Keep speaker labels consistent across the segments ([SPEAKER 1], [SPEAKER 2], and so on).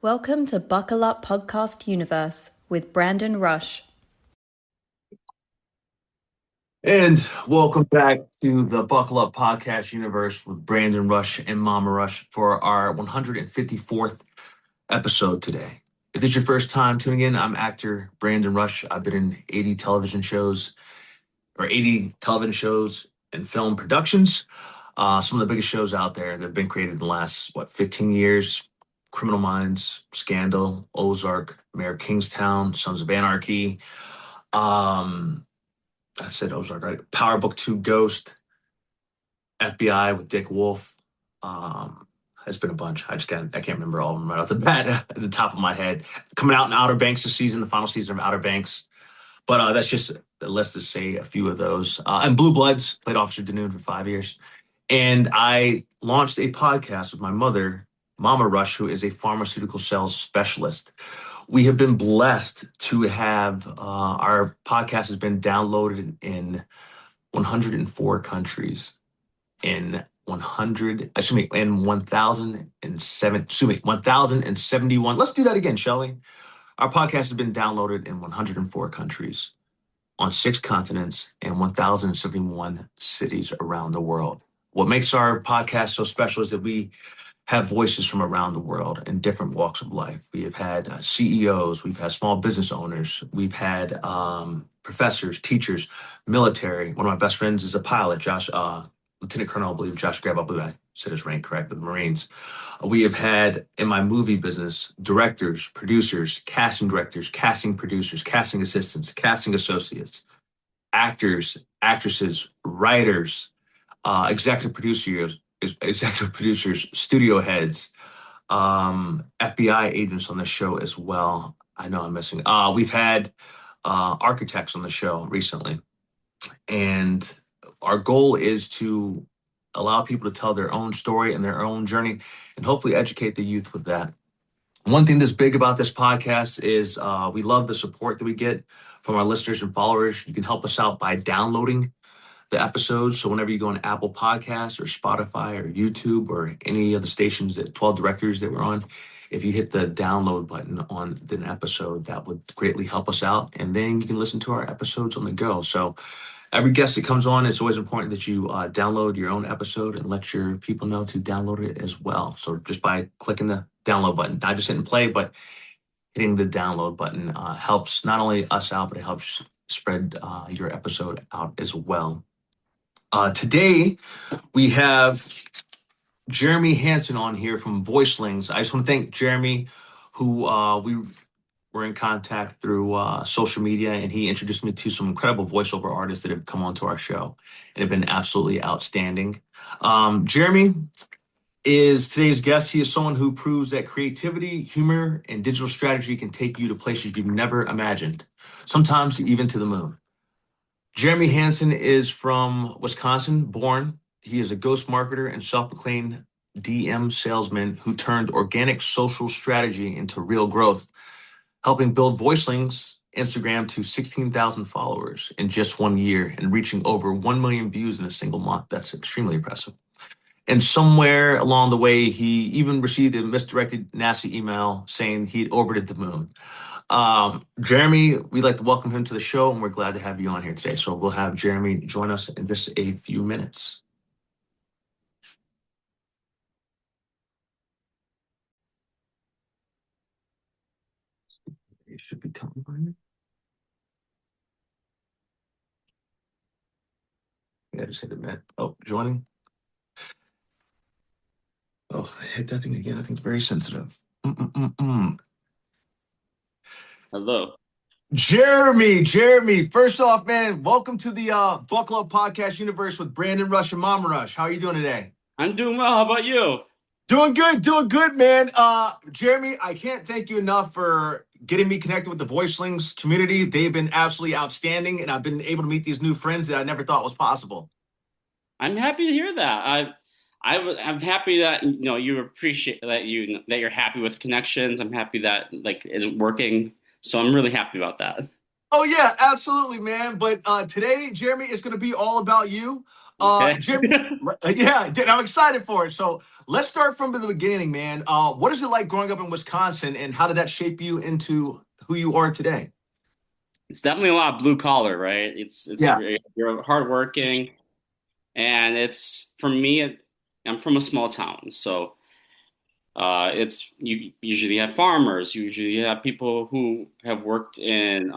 [SPEAKER 1] Welcome to Buckle Up Podcast Universe with Brandon Rush.
[SPEAKER 2] And welcome back to the Buckle Up Podcast Universe with Brandon Rush and Mama Rush for our 154th episode today. If this is your first time tuning in, I'm actor Brandon Rush. I've been in 80 television shows and film productions. Some of the biggest shows out there that have been created in the last, 15 years. Criminal Minds, Scandal, Ozark, Mayor of Kingstown, Sons of Anarchy. I said Ozark, right? Power Book 2 Ghost, FBI with Dick Wolf. It's been a bunch. I can't remember all of them right off the bat at the top of my head. Coming out in Outer Banks this season, the final season of Outer Banks. But that's just, let's just say a few of those. And Blue Bloods, played Officer Danoon for 5 years. And I launched a podcast with my mother, Mama Rush, who is a pharmaceutical sales specialist. We have been blessed to have our podcast has been downloaded in 104 countries, in 1071. Let's do that again, shall we? Our podcast has been downloaded in 104 countries, on 6 continents, and 1,071 cities around the world. What makes our podcast so special is that we have voices from around the world in different walks of life. We have had CEOs, we've had small business owners, we've had professors, teachers, military. One of my best friends is a pilot, Josh, Lieutenant Colonel, I believe, Josh Grab, I believe I said his rank correct, with the Marines. We have had, in my movie business, directors, producers, casting directors, casting producers, casting assistants, casting associates, actors, actresses, writers, executive producers, studio heads, FBI agents on the show as well. I know I'm missing. We've had architects on the show recently. And our goal is to allow people to tell their own story and their own journey and hopefully educate the youth with that. One thing that's big about this podcast is we love the support that we get from our listeners and followers. You can help us out by downloading the episodes. So whenever you go on Apple Podcasts or Spotify or YouTube or any of the stations, that 12 directories that we're on, if you hit the download button on an episode, that would greatly help us out. And then you can listen to our episodes on the go. So every guest that comes on, it's always important that you download your own episode and let your people know to download it as well. So just by clicking the download button, not just hitting play, but hitting the download button helps not only us out, but it helps spread your episode out as well. Today, we have Jeremy Hansen on here from Voicelings. I just want to thank Jeremy, who we were in contact through social media, and he introduced me to some incredible voiceover artists that have come onto our show and have been absolutely outstanding. Jeremy is today's guest. He is someone who proves that creativity, humor, and digital strategy can take you to places you've never imagined, sometimes even to the moon. Jeremy Hansen is from Wisconsin, born. He is a ghost marketer and self-proclaimed DM salesman who turned organic social strategy into real growth, helping build Voicelings Instagram to 16,000 followers in just 1 year and reaching over 1 million views in a single month. That's extremely impressive. And somewhere along the way, he even received a misdirected NASA email saying he'd orbited the moon. Jeremy, we'd like to welcome him to the show, and we're glad to have you on here today. So we'll have Jeremy join us in just a few minutes. He should be coming on. Yeah, just hit a minute. Oh, joining. Oh, hit that thing again. I think it's very sensitive.
[SPEAKER 3] Hello.
[SPEAKER 2] Jeremy, first off, man, welcome to the Buckle Up Podcast Universe with Brandon Rush and Mama Rush. How are you doing today?
[SPEAKER 3] I'm doing well. How about you?
[SPEAKER 2] Doing good, man. Jeremy, I can't thank you enough for getting me connected with the Voicelings community. They've been absolutely outstanding, and I've been able to meet these new friends that I never thought was possible.
[SPEAKER 3] I'm happy to hear that. I'm happy that you appreciate that you're happy with connections. I'm happy that it's working. So I'm really happy about that.
[SPEAKER 2] Oh yeah, absolutely, man. But today, Jeremy, it's going to be all about you.
[SPEAKER 3] Okay.
[SPEAKER 2] Jimmy, yeah, dude, I'm excited for it. So let's start from the beginning, man. What is it like growing up in Wisconsin, and how did that shape you into who you are today?
[SPEAKER 3] It's definitely a lot of blue collar, right? It's
[SPEAKER 2] Yeah.
[SPEAKER 3] you're hardworking, and it's for me. I'm from a small town, so it's you usually have farmers, usually you have people who have worked in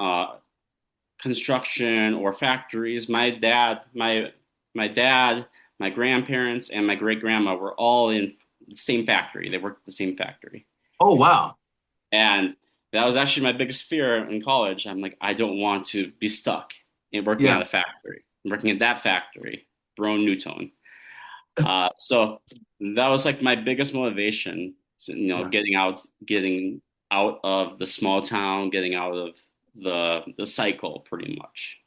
[SPEAKER 3] construction or factories. My dad, my grandparents, and my great grandma were all in the same factory. They worked at the same factory,
[SPEAKER 2] Oh, wow.
[SPEAKER 3] and that was actually my biggest fear in college. I'm like, I don't want to be stuck in working
[SPEAKER 2] Yeah.
[SPEAKER 3] at a factory, working at that factory, Brown Newton. So that was like my biggest motivation,
[SPEAKER 2] Yeah.
[SPEAKER 3] getting out of the small town, getting out of the cycle, pretty much.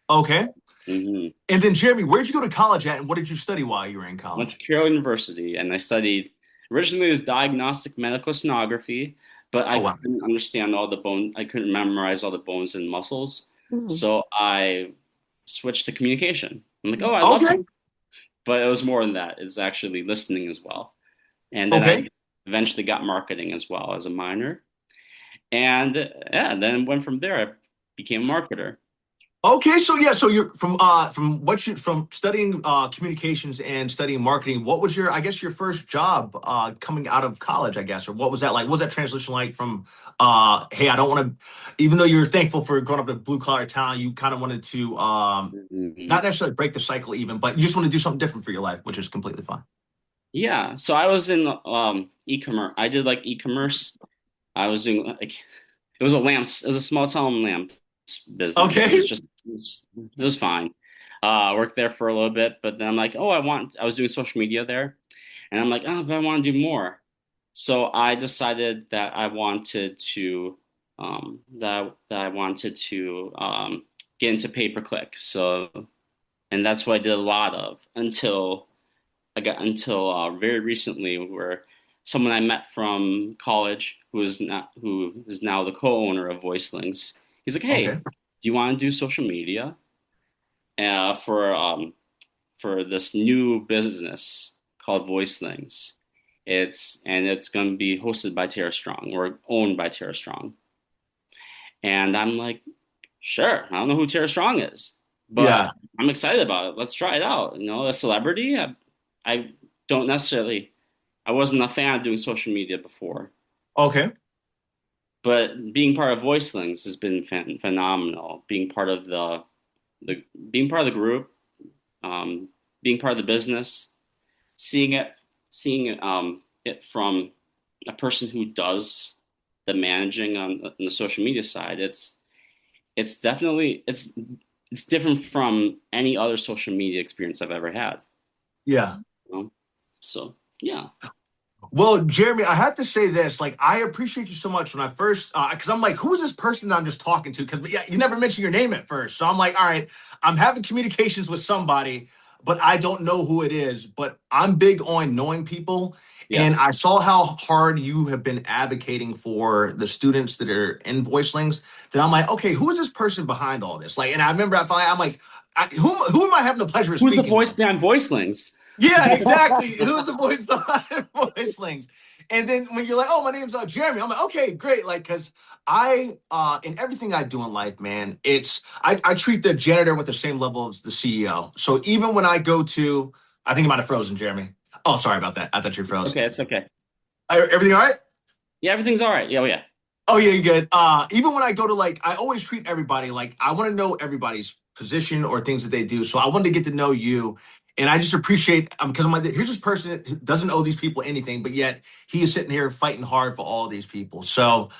[SPEAKER 2] Okay.
[SPEAKER 3] hmm
[SPEAKER 2] And then, Jeremy, where'd you go to college at, and what did you study while you were in
[SPEAKER 3] Went to
[SPEAKER 2] college?
[SPEAKER 3] Carroll University, and I studied originally it was diagnostic medical sonography, but I
[SPEAKER 2] Oh, wow.
[SPEAKER 3] couldn't understand all the bone. I couldn't memorize all the bones and muscles,
[SPEAKER 2] Mhm.
[SPEAKER 3] so I switched to communication. I'm like, oh, I love,
[SPEAKER 2] Okay.
[SPEAKER 3] but it was more than that. It's actually listening as well. And then
[SPEAKER 2] Okay.
[SPEAKER 3] I eventually got marketing as well as a minor. And yeah, then went from there. I became a marketer.
[SPEAKER 2] Okay, so yeah, so you're from what you from studying communications and studying marketing. What was your, I guess, your first job coming out of college, I guess, or what was that like? What was that transition like from hey, I don't want to, even though you're thankful for growing up in a blue collar town, you kind of wanted to
[SPEAKER 3] Mhm.
[SPEAKER 2] not necessarily break the cycle even, but you just want to do something different for your life, which is completely fine.
[SPEAKER 3] Yeah, so I was in e-commerce. I did like e-commerce. I was doing like it was a small town lamp business.
[SPEAKER 2] Okay.
[SPEAKER 3] It was fine. I worked there for a little bit, but then I'm like, oh, I was doing social media there, and I'm like, oh, but I want to do more. So I decided that I wanted to get into pay per click. So and that's what I did a lot of until very recently, where someone I met from college who is now the co-owner of Voicelings. He's like, "Hey,
[SPEAKER 2] Okay.
[SPEAKER 3] do you want to do social media uh, for um, for this new business called Voicelings? It's going to be hosted by Tara Strong or owned by Tara Strong." And I'm like, "Sure, I don't know who Tara Strong is, but
[SPEAKER 2] Yeah.
[SPEAKER 3] I'm excited about it. Let's try it out." A celebrity. I don't necessarily. I wasn't a fan of doing social media before,
[SPEAKER 2] Okay.
[SPEAKER 3] but being part of Voicelings has been phenomenal. The being part of the group, um, being part of the business, seeing it seeing it from a person who does the managing on the social media side. It's definitely it's different from any other social media experience I've ever had.
[SPEAKER 2] Yeah.
[SPEAKER 3] You know? So yeah.
[SPEAKER 2] Well, Jeremy, I have to say this. Like, I appreciate you so much when I first, because I'm like, who is this person that I'm just talking to? Because yeah, you never mentioned your name at first. So I'm like, all right, I'm having communications with somebody, but I don't know who it is. But I'm big on knowing people.
[SPEAKER 3] Yeah.
[SPEAKER 2] And I saw how hard you have been advocating for the students that are in Voicelings. That I'm like, okay, who is this person behind all this? Like, and I remember I'm like, who am I having the pleasure of
[SPEAKER 3] Who's the
[SPEAKER 2] speaking
[SPEAKER 3] voice
[SPEAKER 2] with?
[SPEAKER 3] behind Voicelings?
[SPEAKER 2] Yeah, exactly. Who's the voice behind Voicelings? And then when you're like, oh, my name's Jeremy, I'm like, okay, great. Like, cause I in everything I do in life, man, I treat the janitor with the same level as the CEO. So even when I go to, I think you might have frozen, Jeremy. Oh, sorry about that. I thought you froze.
[SPEAKER 3] Okay, it's okay.
[SPEAKER 2] Everything all right?
[SPEAKER 3] Yeah, everything's all right. Yeah, oh, yeah.
[SPEAKER 2] Oh yeah, you're good. Even when I go to like, I always treat everybody like I want to know everybody's position or things that they do. So I wanted to get to know you, and I just appreciate because I'm like, here's this person who doesn't owe these people anything, but yet he is sitting here fighting hard for all these people. So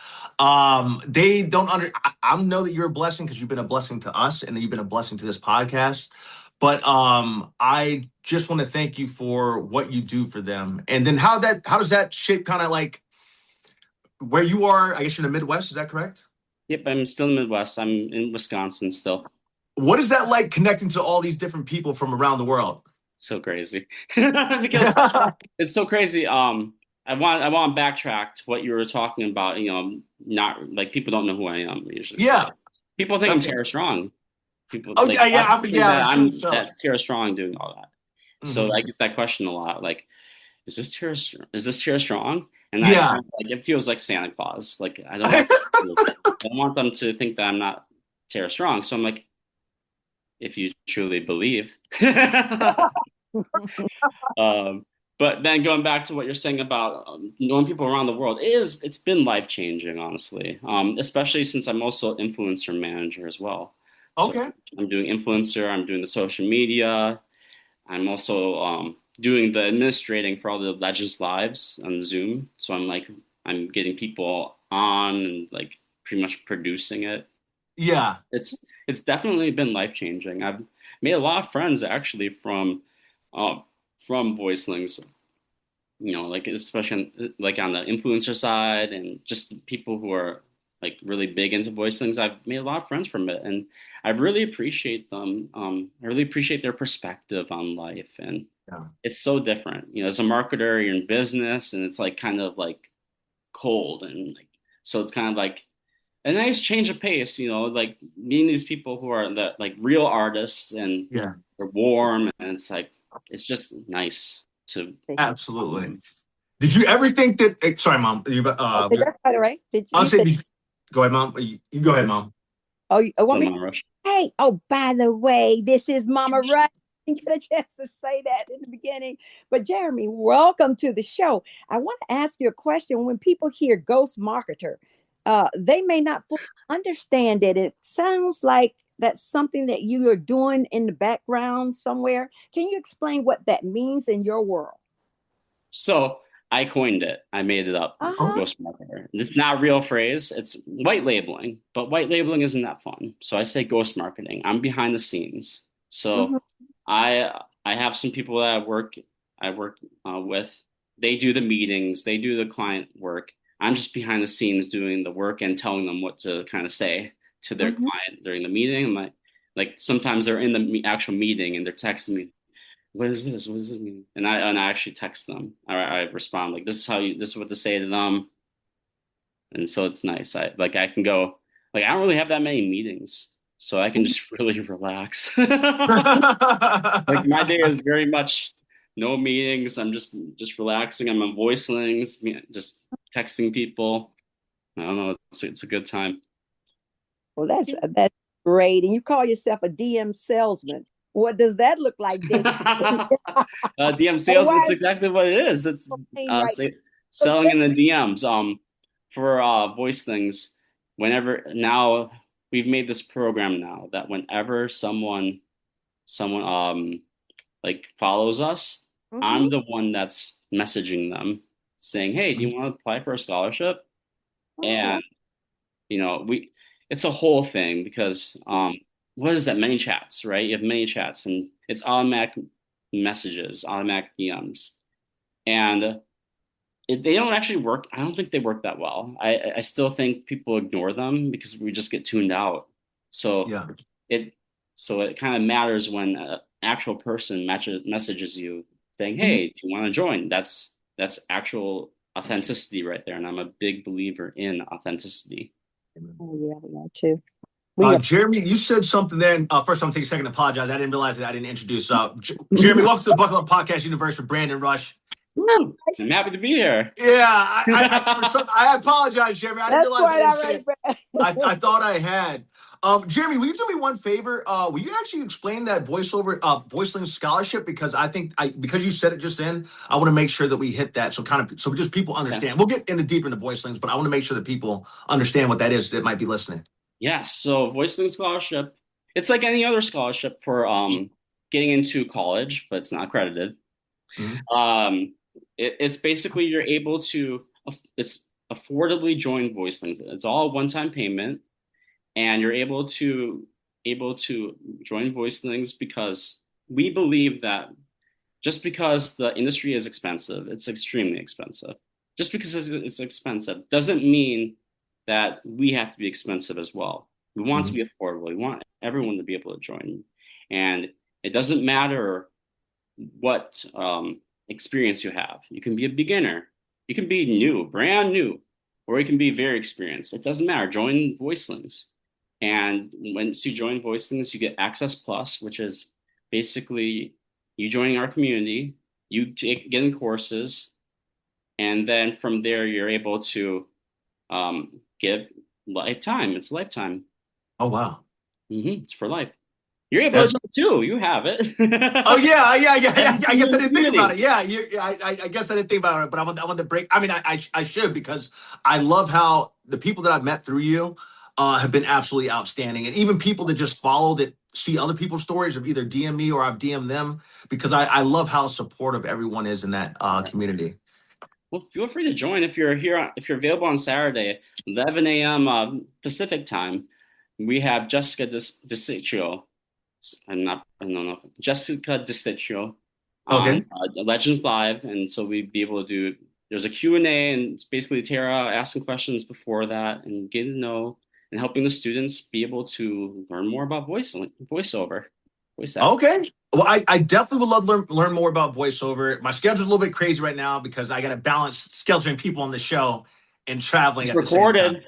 [SPEAKER 2] they don't under. I know that you're a blessing because you've been a blessing to us, and that you've been a blessing to this podcast. But I just want to thank you for what you do for them, and then how does that shape kind of like where you are, I guess you're in the Midwest, is that correct?
[SPEAKER 3] Yep, I'm still in the Midwest. I'm in Wisconsin still.
[SPEAKER 2] What is that like connecting to all these different people from around the world?
[SPEAKER 3] So crazy. Because it's so crazy. I want to backtrack to what you were talking about. Not like people don't know who I am usually.
[SPEAKER 2] Yeah,
[SPEAKER 3] People think I'm
[SPEAKER 2] that's
[SPEAKER 3] Tara Strong. People
[SPEAKER 2] Oh
[SPEAKER 3] like
[SPEAKER 2] yeah,
[SPEAKER 3] think that
[SPEAKER 2] I'm sure so.
[SPEAKER 3] that's Tara Strong doing all that. So I
[SPEAKER 2] Hmm.
[SPEAKER 3] get that question a lot. Like, is this Tara Strong? And I
[SPEAKER 2] Yeah.
[SPEAKER 3] kind of like it feels like Santa Claus. Like I don't want them to think that I'm not Tara Strong. So I'm like, if you truly believe. Um, but then going back to what you're saying about knowing people around the world, it's been life changing, honestly. Especially since I'm also influencer manager as well. So
[SPEAKER 2] Okay.
[SPEAKER 3] I'm doing influencer, I'm doing the social media, I'm also doing the administrating for all the Legends lives on Zoom. So I'm getting people on and like pretty much producing it.
[SPEAKER 2] Yeah.
[SPEAKER 3] It's definitely been life changing. I've made a lot of friends actually uh, from Voicelings. You know, like especially like on the influencer side and just people who are like really big into Voicelings. I've made a lot of friends from it, and I really appreciate them. I really appreciate their perspective on life, and
[SPEAKER 2] Yeah.
[SPEAKER 3] it's so different. You know, as a marketer, you're in business, and it's like kind of like cold and like so it's kind of like a nice change of pace, you know, like meeting these people who are the like real artists and
[SPEAKER 2] Yeah.
[SPEAKER 3] they're warm and it's like it's just nice to
[SPEAKER 2] Absolutely. Did you ever think that? Sorry, mom.
[SPEAKER 4] Okay, that's quite all right. Did
[SPEAKER 2] I'll
[SPEAKER 4] you
[SPEAKER 2] say.
[SPEAKER 4] said,
[SPEAKER 2] Go ahead, mom. You go ahead, mom.
[SPEAKER 4] oh, you want
[SPEAKER 3] go
[SPEAKER 4] me?
[SPEAKER 3] on rush.
[SPEAKER 4] Hey, oh, by the way, this is Mama Rush. I didn't get a chance to say that in the beginning. But Jeremy, welcome to the show. I want to ask you a question. When people hear ghost marketer, they may not fully understand it. It sounds like that's something that you are doing in the background somewhere. Can you explain what that means in your world?
[SPEAKER 3] So I coined it. I made it up.
[SPEAKER 4] Uh-huh.
[SPEAKER 2] Okay.
[SPEAKER 3] Ghost marketer. It's not a real phrase. It's white labeling, but white labeling isn't that fun. So I say ghost marketing. I'm behind the scenes. So
[SPEAKER 4] Hmm.
[SPEAKER 3] I have some people that I work with. They do the meetings. They do the client work. I'm just behind the scenes doing the work and telling them what to kind of say to their
[SPEAKER 4] Hmm.
[SPEAKER 3] client during the meeting. Like sometimes they're in the actual meeting and they're texting me, what is this? What does this mean? And I actually text them. I respond like, this is what to say to them. And so it's nice. I can go, like, I don't really have that many meetings, so I can just really relax. Like my day is very much no meetings. I'm just relaxing. I'm on Voicelings, just texting people. I don't know. It's a good time.
[SPEAKER 4] Well, that's great. And you call yourself a DM salesman. What does that look like, Dan?
[SPEAKER 3] DM
[SPEAKER 4] And
[SPEAKER 3] sales, it's
[SPEAKER 4] why is
[SPEAKER 3] exactly what it is. It's
[SPEAKER 4] the name right? So
[SPEAKER 3] selling in the DMs. For voice things, whenever now we've made this program now that whenever someone like follows us,
[SPEAKER 4] mm-hmm,
[SPEAKER 3] I'm the one that's messaging them saying, "Hey, do you want to apply for a scholarship?"
[SPEAKER 4] oh,
[SPEAKER 3] And you know, we it's a whole thing because what is that? Many chats, right? You have many chats and it's automatic messages, automatic DMs. And they don't actually work. I don't think they work that well. I still think people ignore them because we just get tuned out. So
[SPEAKER 2] Yeah.
[SPEAKER 3] it so it kind of matters when an actual person messages you saying,
[SPEAKER 4] mhm.
[SPEAKER 3] "Hey, do you want to join?" That's actual authenticity right there, and I'm a big believer in authenticity.
[SPEAKER 4] Oh, yeah, we are too. We are.
[SPEAKER 2] Jeremy, you said something then. First, I'm going to take a second to apologize. I didn't realize that I didn't introduce. Jeremy, welcome to the Buckle Up Podcast Universe with Brandon Rush.
[SPEAKER 3] Woo! I'm happy to be here.
[SPEAKER 2] Yeah, I apologize, Jeremy. I didn't
[SPEAKER 4] That's
[SPEAKER 2] realize I
[SPEAKER 4] quite
[SPEAKER 2] didn't
[SPEAKER 4] all
[SPEAKER 2] say
[SPEAKER 4] right,
[SPEAKER 2] it.
[SPEAKER 4] Brad.
[SPEAKER 2] I thought I had. Jeremy, will you do me one favor? Will you actually explain that voiceling scholarship? Because because you said it just then, I want to make sure that we hit that. So just people
[SPEAKER 3] Okay.
[SPEAKER 2] understand. We'll get into deeper into voicelings, but I want to make sure that people understand what that is that might be listening.
[SPEAKER 3] Yes, so Voiceling Scholarship, it's like any other scholarship for getting into college, but it's not accredited.
[SPEAKER 2] Mhm.
[SPEAKER 3] It's basically you're able to it's affordably join Voicelings. It's all a one-time payment, and you're able to join Voicelings because we believe that just because the industry is expensive, it's extremely expensive. Just because it's expensive doesn't mean that we have to be expensive as well. We want to
[SPEAKER 2] Mhm.
[SPEAKER 3] be affordable. We want everyone to be able to join. And it doesn't matter what experience you have. You can be a beginner, you can be new, brand new, or you can be very experienced. It doesn't matter. Join Voicelings. And once you join Voicelings, you get Access Plus, which is basically you joining our community, getting courses, and then from there you're able to give lifetime. It's lifetime.
[SPEAKER 2] Oh, wow.
[SPEAKER 3] It's for life. You're able to
[SPEAKER 2] That's
[SPEAKER 3] do it too. You have it.
[SPEAKER 2] Oh yeah.
[SPEAKER 3] And
[SPEAKER 2] I guess I didn't think about
[SPEAKER 3] community.
[SPEAKER 2] it. Yeah, I guess I didn't think about it, but I want to break. I mean, I should, because I love how the people that I've met through you have been absolutely outstanding, and even people that just follow that see other people's stories of either DM me or I've DM'd them, because I love how supportive everyone is in that
[SPEAKER 3] Yeah.
[SPEAKER 2] community.
[SPEAKER 3] Well, feel free to join if you're here. If you're available on Saturday, 11 a.m. Pacific time. We have Jessica DiCiccio. I don't know. Jessica DiCiccio on
[SPEAKER 2] Okay.
[SPEAKER 3] Legends Live, and so we'd be able to do. There's a Q&A, and it's basically Tara asking questions before that and getting to know and helping the students be able to learn more about voiceover, voice acting.
[SPEAKER 2] Okay. Well, I definitely would love to learn more about voiceover. My schedule's a little bit crazy right now because I got to balance scheduling people on the show and traveling
[SPEAKER 3] It's
[SPEAKER 2] at the same time.
[SPEAKER 3] recorded.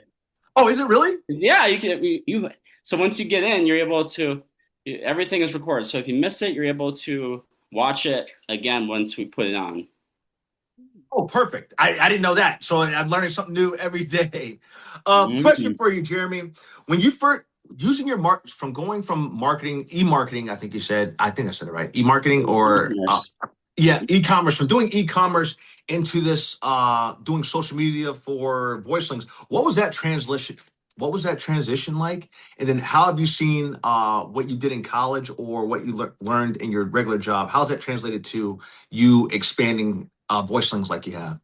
[SPEAKER 2] Oh, is it really?
[SPEAKER 3] Yeah, you can. So once you get in, you're able to. Everything is recorded. So if you miss it, you're able to watch it again once we put it on.
[SPEAKER 2] Oh, perfect. I didn't know that. So I'm learning something new every day. Question
[SPEAKER 3] Mhm.
[SPEAKER 2] for you, Jeremy. When you first using your from going from marketing, e-marketing, I think you said, I think I said it right, e-marketing or
[SPEAKER 3] E-commerce.
[SPEAKER 2] yeah, e-commerce, from doing e-commerce into this doing social media for Voicelings. What was that transition? What was that transition like? And then how have you seen what you did in college or what you learned in your regular job? How's that translated to you expanding Voicelings like you have?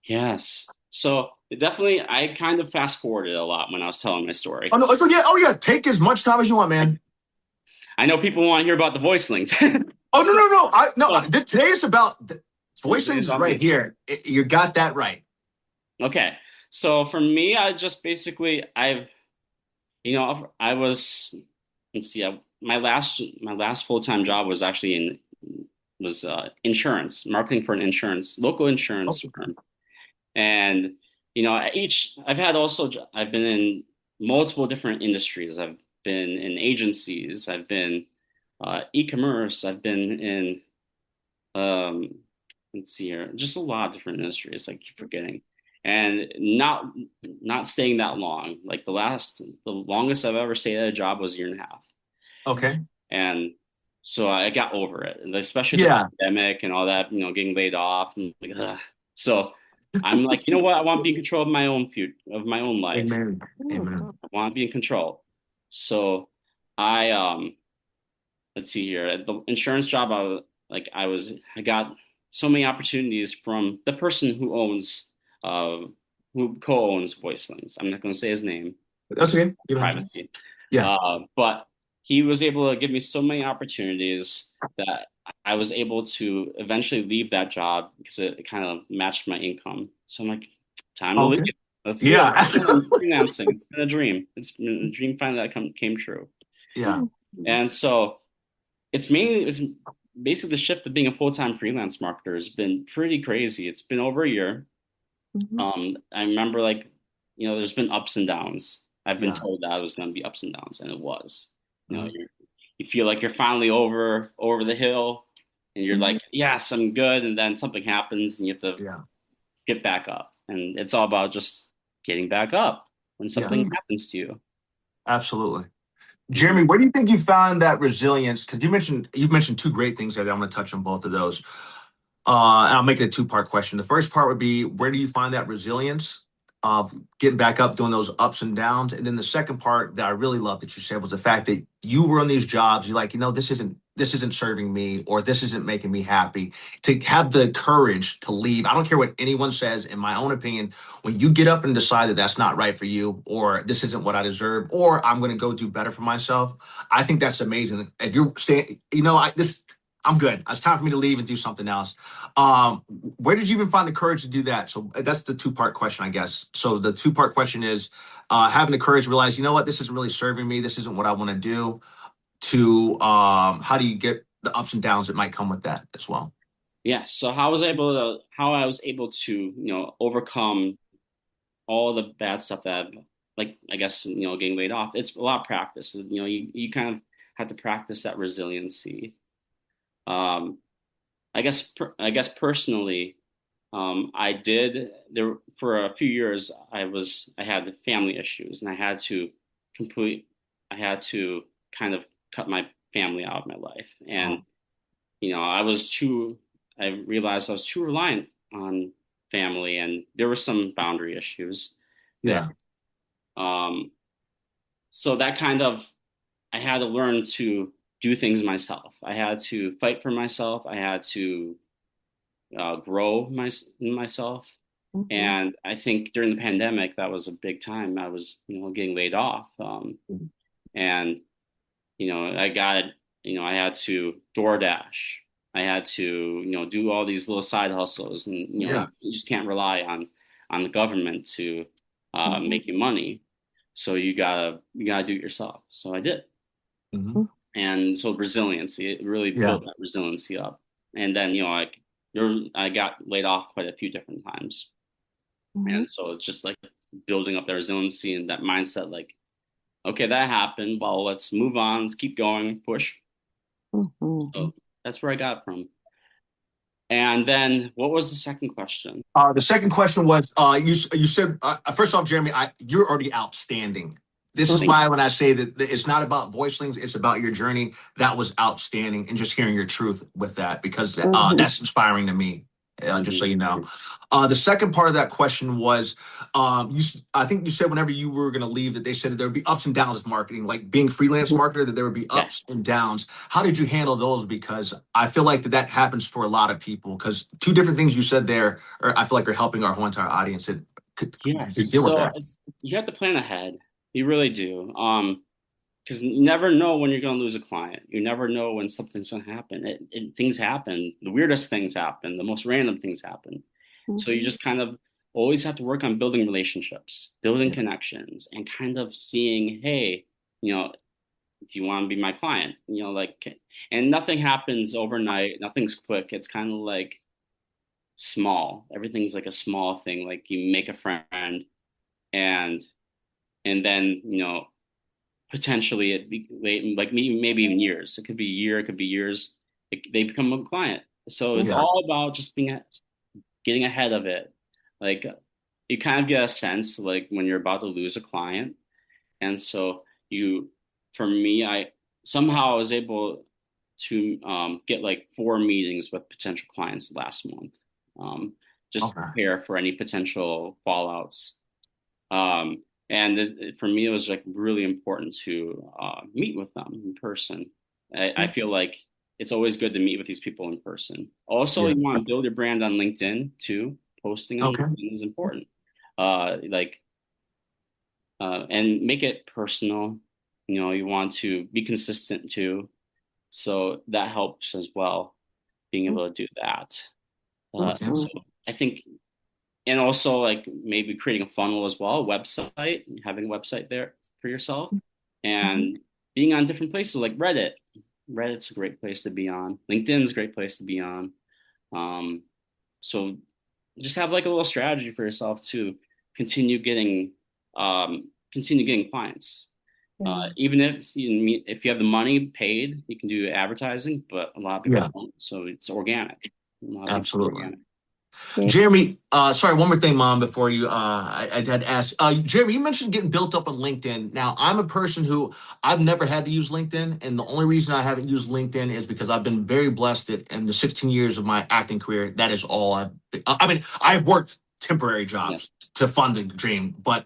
[SPEAKER 3] Yes. So definitely, I kind of fast forwarded a lot when I was telling my
[SPEAKER 2] Oh
[SPEAKER 3] story.
[SPEAKER 2] no, so yeah, oh yeah, take as much time as you want, man.
[SPEAKER 3] I know people want to hear about the voicelings.
[SPEAKER 2] Oh no,
[SPEAKER 3] So
[SPEAKER 2] today is about Voicelings
[SPEAKER 3] today's
[SPEAKER 2] is
[SPEAKER 3] on
[SPEAKER 2] right
[SPEAKER 3] me.
[SPEAKER 2] here. You got that right.
[SPEAKER 3] Okay. So for me, I just basically I was let's see, my last full-time job was actually insurance, marketing for an local insurance
[SPEAKER 2] Okay.
[SPEAKER 3] firm. And I've been in multiple different industries. I've been in agencies, I've been e-commerce, I've been in um let's see here, just a lot of different industries I keep forgetting. And not staying that long. Like the longest I've ever stayed at a job was a year and a half.
[SPEAKER 2] Okay.
[SPEAKER 3] And so I got over it, and especially the
[SPEAKER 2] Yeah.
[SPEAKER 3] pandemic and all that, getting laid off. And like, ugh. So I'm like, you know what? I want to be in control of my own future, of my own life.
[SPEAKER 2] Amen. Amen.
[SPEAKER 3] I want to be in control. So I let's see here. At the insurance job, I got so many opportunities from the person uh who co-owns Voicelings. I'm not going to say his name,
[SPEAKER 2] That's okay.
[SPEAKER 3] privacy.
[SPEAKER 2] Yeah.
[SPEAKER 3] But he was able to give me so many opportunities that I was able to eventually leave that job because it kind of matched my income. So I'm like, time to leave.
[SPEAKER 2] Okay.
[SPEAKER 3] Let's do it.
[SPEAKER 2] Yeah.
[SPEAKER 3] I'm freelancing. It's been a dream. It's been a dream finally that came true.
[SPEAKER 2] Yeah.
[SPEAKER 3] And so it's basically the shift of being a full-time freelance marketer has been pretty crazy. It's been over a year.
[SPEAKER 4] Mhm.
[SPEAKER 3] I remember, like, there's been ups and downs. I've been
[SPEAKER 2] Yeah.
[SPEAKER 3] told that it was going to be ups and downs, and it was.
[SPEAKER 2] Mhm.
[SPEAKER 3] You feel like you're finally over the hill, and you're
[SPEAKER 4] Mhm.
[SPEAKER 3] like, yes, I'm good, and then something happens, and you have to
[SPEAKER 2] Yeah.
[SPEAKER 3] get back up, and it's all about just getting back up when
[SPEAKER 2] Yeah.
[SPEAKER 3] something happens to you.
[SPEAKER 2] Absolutely.
[SPEAKER 3] Mhm.
[SPEAKER 2] Jeremy, where do you think you found that resilience? Because you've mentioned two great things there that I'm going to touch on both of those. And I'll make it a two-part question. The first part would be, where do you find that resilience of getting back up, doing those ups and downs? And then the second part that I really love that you said was the fact that you were on these jobs. You're like, this isn't serving me, or this isn't making me happy. To have the courage to leave. I don't care what anyone says. In my own opinion, when you get up and decide that that's not right for you, or this isn't what I deserve, or I'm going to go do better for myself, I think that's amazing. If you're saying, I'm good. It's time for me to leave and do something else. Um, where did you even find the courage to do that? So that's the two-part question, I guess. So the two-part question is having the courage to realize, you know what, this isn't really serving me. This isn't what I want to do. To how do you get the ups and downs that might come with that as well?
[SPEAKER 3] Yeah. So how I was able to overcome all the bad stuff that like, I guess, getting laid off, it's a lot of practice. You kind of have to practice that resiliency. Um, I guess personally, I did there for a few years. I had family issues, and complete, I had to kind of cut my family out of my life. And, I realized I was too reliant on family, and there were some boundary issues there.
[SPEAKER 2] Yeah.
[SPEAKER 3] So that kind of, I had to learn to do things myself. I had to fight for myself. I had to grow myself.
[SPEAKER 4] Mhm.
[SPEAKER 3] And I think during the pandemic, that was a big time. I was, getting laid off. And, I had to DoorDash. I had to, do all these little side hustles, and,
[SPEAKER 2] Yeah.
[SPEAKER 3] you just can't rely on the government to make you money. So you gotta do it yourself. So I did.
[SPEAKER 2] Hmm.
[SPEAKER 3] And so resiliency, it really
[SPEAKER 2] Yeah.
[SPEAKER 3] built that resiliency up. And then, I got laid off quite a few different times.
[SPEAKER 4] Mhm.
[SPEAKER 3] And so it's just like building up that resiliency and that mindset, like, okay, that happened. Well, let's move on. Let's keep going, push.
[SPEAKER 4] Mhm.
[SPEAKER 3] So that's where I got it from. And then what was the second question?
[SPEAKER 2] The second question was, you said, first off, Jeremy, you're already outstanding. This is
[SPEAKER 3] Thank
[SPEAKER 2] why when I say that it's not about Voicelings, it's about your journey. That was outstanding, and just hearing your truth with that, because
[SPEAKER 4] Mhm.
[SPEAKER 2] that's inspiring to me. Just so you know. The second part of that question was, I think you said whenever you were going to leave, that they said that there would be ups and downs with marketing, like being freelance marketer, that there would be
[SPEAKER 3] Yeah.
[SPEAKER 2] ups and downs. How did you handle those? Because I feel like that happens for a lot of people. Because two different things you said there, or I feel like are helping our whole entire audience that could
[SPEAKER 3] Yes.
[SPEAKER 2] deal with
[SPEAKER 3] So
[SPEAKER 2] that.
[SPEAKER 3] you have to plan ahead. You really do. Because you never know when you're going to lose a client. You never know when something's going to happen. Things happen. The weirdest things happen. The most random things happen. So you just kind of always have to work on building relationships, building connections, and kind of seeing, hey, do you want to be my client? And nothing happens overnight. Nothing's quick. It's kind of like small. Everything's like a small thing. Like you make a friend, and then potentially it be late, like maybe even years. It could be a year. It could be years. They become a client. So it's
[SPEAKER 2] Yeah.
[SPEAKER 3] all about just getting ahead of it. Like you kind of get a sense like when you're about to lose a client. And so for me, I somehow was able to get like 4 meetings with potential clients last month, just to
[SPEAKER 2] Okay.
[SPEAKER 3] prepare for any potential fallouts. And for me, it was like really important to meet with them in person. I feel like it's always good to meet with these people in person. Also,
[SPEAKER 2] Yeah.
[SPEAKER 3] you want to build your brand on LinkedIn too. Posting on
[SPEAKER 2] Okay.
[SPEAKER 3] LinkedIn is important. Like and make it personal. You want to be consistent too. So that helps as well, being able to do that.
[SPEAKER 2] Okay.
[SPEAKER 3] So I think, and also like maybe creating a funnel as well, a website, having a website there for yourself, and being on different places like Reddit. Reddit's a great place to be on. LinkedIn's a great place to be on. So just have like a little strategy for yourself to continue getting clients. Even if you have the money paid, you can do advertising, but a lot of people
[SPEAKER 2] Yeah.
[SPEAKER 3] don't. So it's organic. A lot of people do
[SPEAKER 2] Absolutely.
[SPEAKER 3] organic.
[SPEAKER 2] Jeremy, sorry, one more thing, Mom, before you, I had to ask. Jeremy, you mentioned getting built up on LinkedIn. Now, I'm a person who I've never had to use LinkedIn, and the only reason I haven't used LinkedIn is because I've been very blessed that in the 16 years of my acting career, that is all I mean, I've worked temporary jobs to fund the dream, but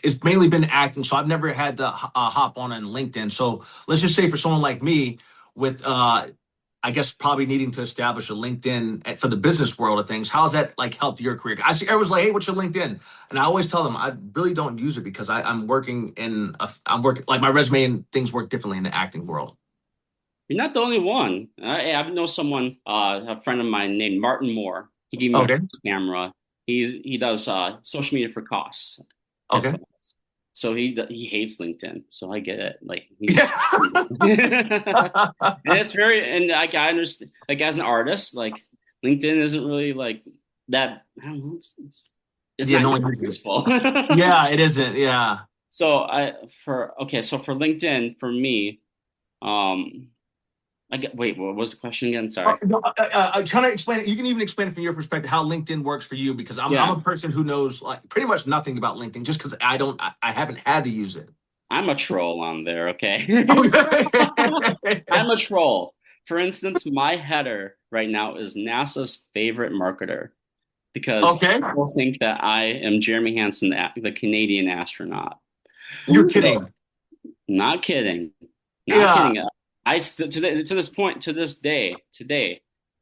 [SPEAKER 2] it's mainly been acting, so I've never had to hop on LinkedIn. So let's just say for someone like me with I guess probably needing to establish a LinkedIn for the business world of things. How's that like helped your career? I see everyone's like, "Hey, what's your LinkedIn?" And I always tell them I really don't use it because I'm working I'm working like my resume and things work differently in the acting world.
[SPEAKER 3] You're not the only one. I know someone, a friend of mine named Martin Moore. He gave me a
[SPEAKER 2] Okay.
[SPEAKER 3] camera. He does social media for costs.
[SPEAKER 2] Okay.
[SPEAKER 3] So he hates LinkedIn. So I get it. Like
[SPEAKER 2] Yeah.
[SPEAKER 3] and it's very, and I understand. Like as an artist, like LinkedIn isn't really like that. I don't know. It's
[SPEAKER 2] Yeah.
[SPEAKER 3] not
[SPEAKER 2] No one uses it.
[SPEAKER 3] useful.
[SPEAKER 2] Yeah, it isn't. Yeah.
[SPEAKER 3] So for LinkedIn, for me, um, wait, what was the question again? Sorry.
[SPEAKER 2] No, kind of explain it. You can even explain it from your perspective how LinkedIn works for you, because I'm
[SPEAKER 3] Yeah,
[SPEAKER 2] a person who knows like pretty much nothing about LinkedIn just because I haven't had to use it.
[SPEAKER 3] I'm a troll on there, okay?
[SPEAKER 2] Okay.
[SPEAKER 3] I'm a troll. For instance, my header right now is NASA's favorite marketer because
[SPEAKER 2] Okay.
[SPEAKER 3] people think that I am Jeremy Hansen, the Canadian astronaut.
[SPEAKER 2] You're
[SPEAKER 3] So,
[SPEAKER 2] kidding.
[SPEAKER 3] not kidding, not
[SPEAKER 2] Yeah.
[SPEAKER 3] kidding. To this point, to this day, today,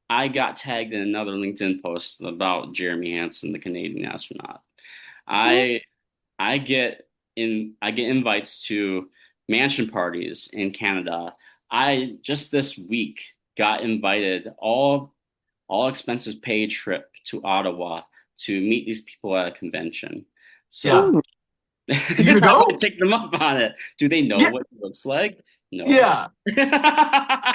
[SPEAKER 3] I got tagged in another LinkedIn post about Jeremy Hansen, the Canadian astronaut. I I get invites to mansion parties in Canada. I just this week got invited all expenses paid trip to Ottawa to meet these people at a convention.
[SPEAKER 2] Yeah.
[SPEAKER 3] So
[SPEAKER 2] You gonna
[SPEAKER 3] I
[SPEAKER 2] go?
[SPEAKER 3] would take them up on it. Do they know
[SPEAKER 2] Yeah.
[SPEAKER 3] what it looks like? No.
[SPEAKER 2] Yeah.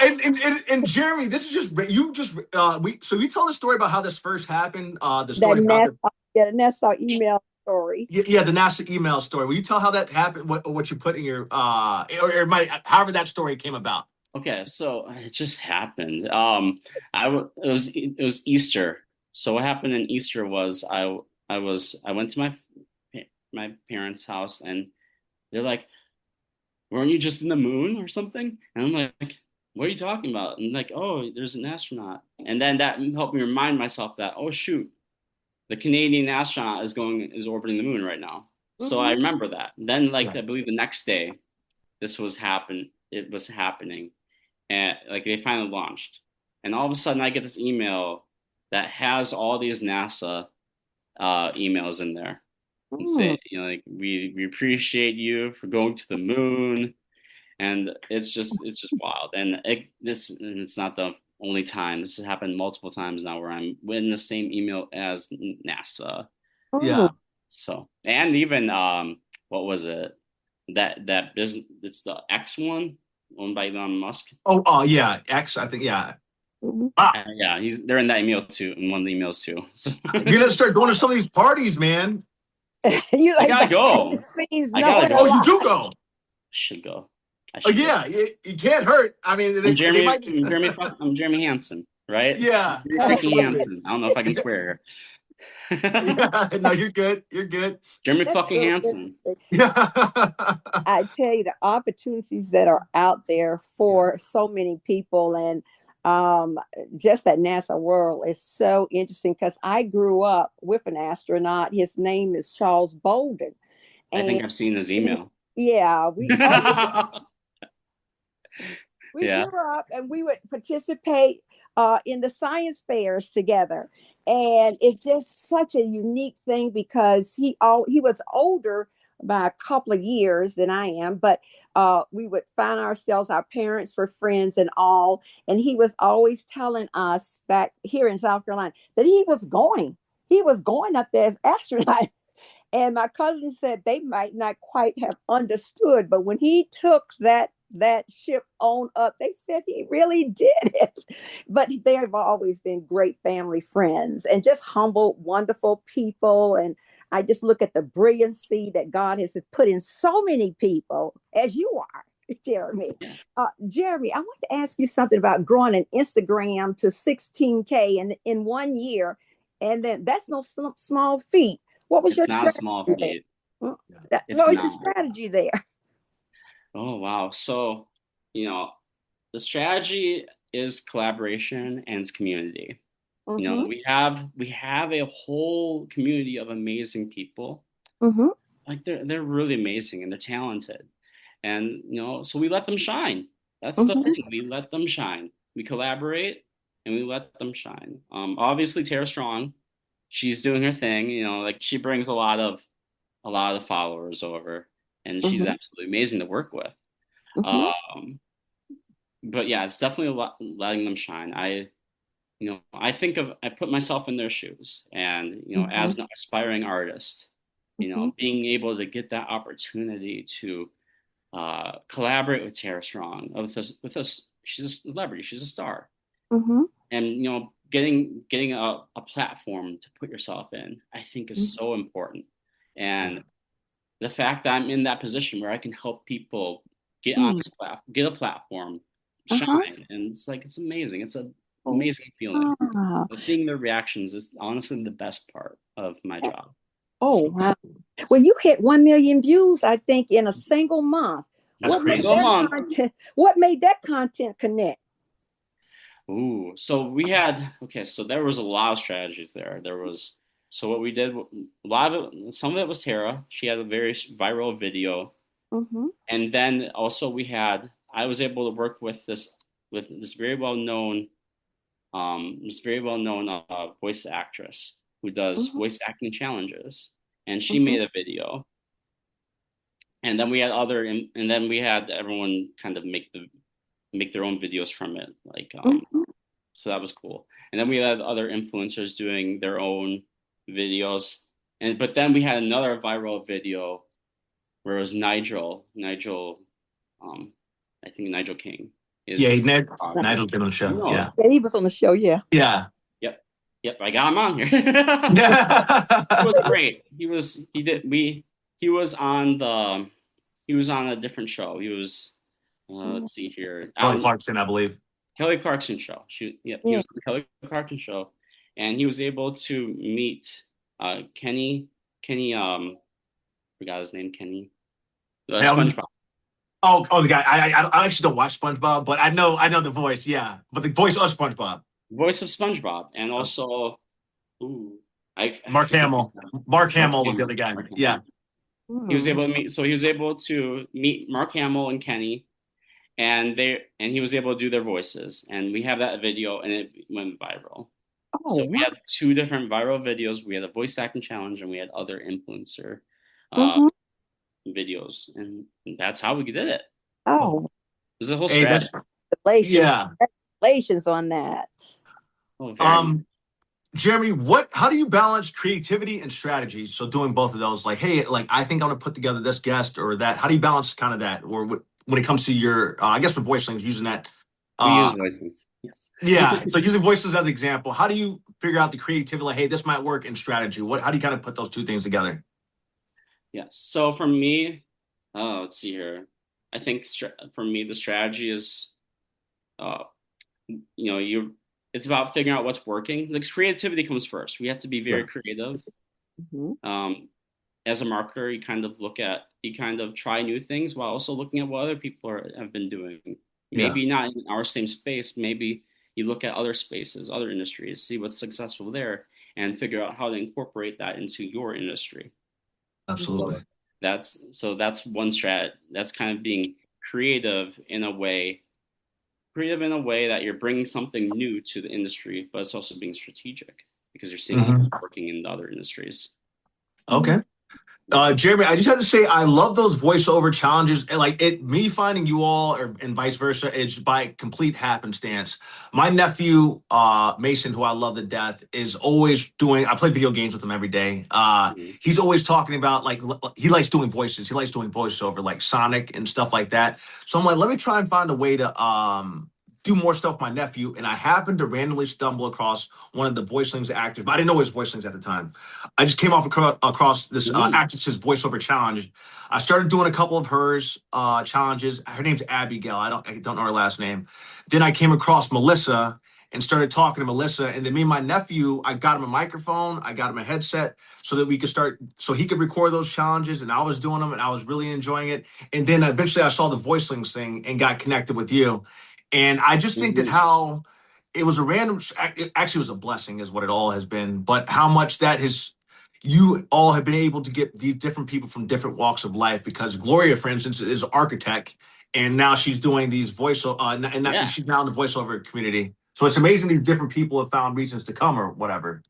[SPEAKER 2] And Jeremy, this is just you just we tell the story about how this first happened. The
[SPEAKER 4] That
[SPEAKER 2] story about
[SPEAKER 4] NASA, yeah, the NASA email story.
[SPEAKER 2] yeah, the NASA email story. Will you tell how that happened? What you put in your or it might however that story came about.
[SPEAKER 3] Okay, so it just happened. It was Easter. So what happened in Easter was I went to my parents' house and they're like, weren't you just in the moon or something? And I'm like, what are you talking about? And like, oh, there's an astronaut. And then that helped me remind myself that, oh shoot, the Canadian astronaut is orbiting the moon right now. So I
[SPEAKER 4] Hmm.
[SPEAKER 3] remember that. Then like I
[SPEAKER 2] Right.
[SPEAKER 3] believe the next day, it was happening. And like they finally launched. And all of a sudden I get this email that has all these NASA emails in there and say, like we appreciate you for going to the moon, and it's just wild. And it's not the only time. This has happened multiple times now where I'm in the same email as NASA.
[SPEAKER 4] Mm.
[SPEAKER 2] Yeah.
[SPEAKER 3] So and even what was it that business? It's the X one owned by Elon Musk.
[SPEAKER 2] Oh, yeah. X, I think. Yeah.
[SPEAKER 4] Mhm.
[SPEAKER 2] Ah,
[SPEAKER 3] Yeah, they're in that email too, in one of the emails too. So
[SPEAKER 2] you're gonna start going to some of these parties, man.
[SPEAKER 4] You
[SPEAKER 3] I
[SPEAKER 4] like
[SPEAKER 3] gotta
[SPEAKER 4] behind the
[SPEAKER 3] go.
[SPEAKER 4] scenes
[SPEAKER 3] I gotta
[SPEAKER 4] knowing
[SPEAKER 2] Oh,
[SPEAKER 4] a
[SPEAKER 3] go.
[SPEAKER 2] you
[SPEAKER 4] lot.
[SPEAKER 2] do go.
[SPEAKER 3] I should go. I
[SPEAKER 2] Oh,
[SPEAKER 3] should go.
[SPEAKER 2] yeah. It can't hurt. I mean, they might.
[SPEAKER 3] I'm Jeremy Hansen, right?
[SPEAKER 2] Yeah.
[SPEAKER 3] Jeremy fucking
[SPEAKER 2] Absolutely.
[SPEAKER 3] Hansen. I don't know if I can swear here.
[SPEAKER 2] Yeah. No, you're good. You're good.
[SPEAKER 3] Jeremy
[SPEAKER 4] That's
[SPEAKER 3] fucking
[SPEAKER 4] really
[SPEAKER 3] Hansen.
[SPEAKER 4] interesting.
[SPEAKER 2] Yeah.
[SPEAKER 4] I tell you, the opportunities that are out there
[SPEAKER 2] Yeah.
[SPEAKER 4] for so many people, and um, just that NASA world is so interesting because I grew up with an astronaut. His name is Charles Bolden,
[SPEAKER 3] I
[SPEAKER 4] and
[SPEAKER 3] think I've seen his email.
[SPEAKER 4] yeah, we
[SPEAKER 3] Yeah,
[SPEAKER 4] grew up and we would participate in the science fairs together, and it's just such a unique thing because he was older by a couple of years than I am, but we would find ourselves, our parents were friends and all, and he was always telling us back here in South Carolina that he was going up there as astronaut. And my cousin said they might not quite have understood, but when he took that ship on up, they said he really did it. But they have always been great family friends and just humble, wonderful people. And I just look at the brilliancy that God has put in so many people, as you are, Jeremy.
[SPEAKER 3] yeah.
[SPEAKER 4] Jeremy, I want to ask you something about growing an Instagram to 16K in 1 year. And then that's no small feat. What was
[SPEAKER 3] It's
[SPEAKER 4] your
[SPEAKER 3] not a
[SPEAKER 4] strategy
[SPEAKER 3] small
[SPEAKER 4] there?
[SPEAKER 3] feat.
[SPEAKER 4] Mm,
[SPEAKER 3] It's
[SPEAKER 4] what was your
[SPEAKER 3] not.
[SPEAKER 4] strategy there?
[SPEAKER 3] Oh wow. So, you know, the strategy is collaboration and it's community.
[SPEAKER 4] Mm-hmm,
[SPEAKER 3] We have a whole community of amazing people.
[SPEAKER 4] mm-hmm,
[SPEAKER 3] Like they're really amazing and they're talented. And so we let them shine. That's the
[SPEAKER 4] mm-hmm,
[SPEAKER 3] thing. We let them shine. We collaborate and we let them shine. Obviously Tara Strong, she's doing her thing, like she brings a lot of followers over and she's
[SPEAKER 4] mm-hmm,
[SPEAKER 3] absolutely amazing to work with.
[SPEAKER 4] mm-hmm,
[SPEAKER 3] Um, but yeah, it's definitely letting them shine. I put myself in their shoes and,
[SPEAKER 4] mm-hmm,
[SPEAKER 3] as an aspiring artist,
[SPEAKER 4] mm-hmm,
[SPEAKER 3] being able to get that opportunity to collaborate with Tara Strong with us. She's a celebrity. She's a star,
[SPEAKER 4] mm-hmm,
[SPEAKER 3] and getting a platform to put yourself in, I think is so important.
[SPEAKER 2] Yeah.
[SPEAKER 3] And the fact that I'm in that position where I can help people get on this platform, get a platform, shine, and it's amazing. It's an amazing feeling.
[SPEAKER 4] Wow.
[SPEAKER 3] But seeing their reactions is honestly the best part of my job.
[SPEAKER 4] Oh, wow. Well, you hit 1 million views, I think, in a single month.
[SPEAKER 2] That's crazy.
[SPEAKER 4] What made that content connect?
[SPEAKER 3] Ooh, so so there was a lot of strategies there. So what we did, some of it was Tara. She had a very viral video. And then also I was able to work with this very well known voice actress who does voice acting challenges, and she made a video. And then we had everyone kind of make their own videos from it, so that was cool. And then we had other influencers doing their own videos, but then we had another viral video where it was Nigel, I think Nigel King.
[SPEAKER 2] Nigel's been on the show. Yeah,
[SPEAKER 4] he was on the show. Yeah.
[SPEAKER 3] Yep. I got him on here. It was great. He was on a different show. He was, let's see here.
[SPEAKER 2] Kelly Clarkson, I believe.
[SPEAKER 3] Kelly Clarkson show. He was on the Kelly Clarkson show, and he was able to meet Kenny. Forgot his name. Kenny. SpongeBob.
[SPEAKER 2] Oh, the guy. I actually don't watch SpongeBob, but I know the voice. Yeah, but the voice of SpongeBob.
[SPEAKER 3] Voice of SpongeBob, and also,
[SPEAKER 2] Mark Hamill. Mark Hamill was the other guy. Yeah.
[SPEAKER 3] He was able to meet Mark Hamill and Kenny, and he was able to do their voices. And we have that video, and it went viral. So we had 2 different viral videos. We had a voice acting challenge, and we had other influencer videos, and that's how we did it. There's a whole strategy.
[SPEAKER 4] Congratulations on that.
[SPEAKER 2] Jeremy, how do you balance creativity and strategy? So doing both of those, I think I'm going to put together this guest or that. How do you balance kind of that? Or when it comes to your, I guess for Voicelings, using that.
[SPEAKER 3] We use Voicelings, yes.
[SPEAKER 2] Yeah, so using Voicelings as an example, how do you figure out the creativity? Hey, this might work, in strategy? How do you kind of put those 2 things together?
[SPEAKER 3] Yeah, so for me, let's see here. I think for me, the strategy is, it's about figuring out what's working. Creativity comes first. We have to be very creative. As a marketer, you kind of try new things while also looking at what other people have been doing. Maybe not in our same space. Maybe you look at other spaces, other industries, see what's successful there, and figure out how to incorporate that into your industry.
[SPEAKER 2] Absolutely.
[SPEAKER 3] So that's one strat. That's kind of being creative in a way that you're bringing something new to the industry, but it's also being strategic because you're seeing what's working in the other industries.
[SPEAKER 2] Okay. Jeremy, I just have to say, I love those voiceover challenges. Me finding you all, and vice versa, it's by complete happenstance. My nephew, Mason, who I love to death, is always I play video games with him every day. He's always talking about, he likes doing voices. He likes doing voiceover, like Sonic and stuff like that. So I'm like, let me try and find a way to do more stuff with my nephew, and I happened to randomly stumble across one of the Voicelings actors, but I didn't know it was Voicelings at the time. I just came across this actress's voiceover challenge. I started doing a couple of hers challenges. Her name's Abigail. I don't know her last name. Then I came across Melissa and started talking to Melissa, and then me and my nephew, I got him a microphone, I got him a headset so that he could record those challenges, and I was doing them, and I was really enjoying it. And then eventually I saw the Voicelings thing and got connected with you. And I just think that how it was it actually was a blessing is what it all has been, but how much you all have been able to get these different people from different walks of life, because Gloria, for instance, is an architect, and now she's doing these voiceover, she's now in the voiceover community. So it's amazing these different people have found reasons to come or whatever.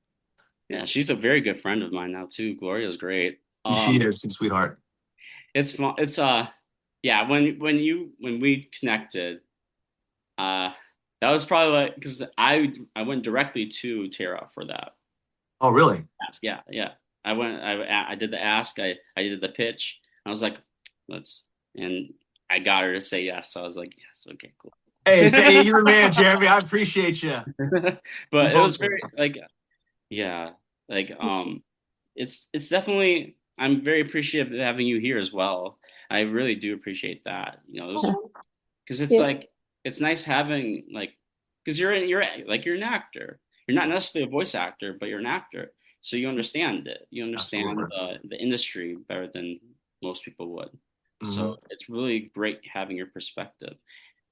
[SPEAKER 3] Yeah, she's a very good friend of mine now too. Gloria's great.
[SPEAKER 2] She is, she's a sweetheart.
[SPEAKER 3] It's fun. It's when we connected, that was probably because I went directly to Tara for that.
[SPEAKER 2] Oh, really?
[SPEAKER 3] Ask. Yeah. I did the ask. I did the pitch. I was like, and I got her to say yes. So I was like, yes, okay, cool.
[SPEAKER 2] Hey, you're a man, Jeremy. I appreciate you.
[SPEAKER 3] But it was very it's definitely. I'm very appreciative of having you here as well. I really do appreciate that. Because it's
[SPEAKER 4] Yeah.
[SPEAKER 3] like it's nice having like because you're an actor. You're not necessarily a voice actor, but you're an actor. So you understand it. You understand
[SPEAKER 2] Absolutely.
[SPEAKER 3] the industry better than most people would.
[SPEAKER 2] Hmm.
[SPEAKER 3] So it's really great having your perspective,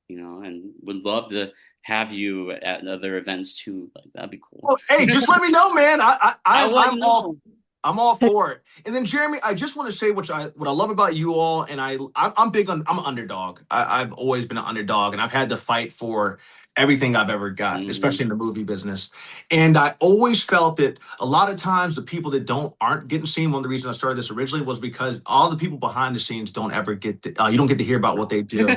[SPEAKER 3] and would love to have you at other events too. Like that'd be cool.
[SPEAKER 2] Well, hey, just let me know, man.
[SPEAKER 3] I'll let you know.
[SPEAKER 2] I'm all for it. And then Jeremy, I just want to say what I love about you all, and I'm big on, I'm an underdog. I've always been an underdog, and I've had to fight for everything I've ever got,
[SPEAKER 3] Mhm.
[SPEAKER 2] especially in the movie business. And I always felt that a lot of times the people that aren't getting seen. One of the reasons I started this originally was because all the people behind the scenes don't ever you don't get to hear about what they do.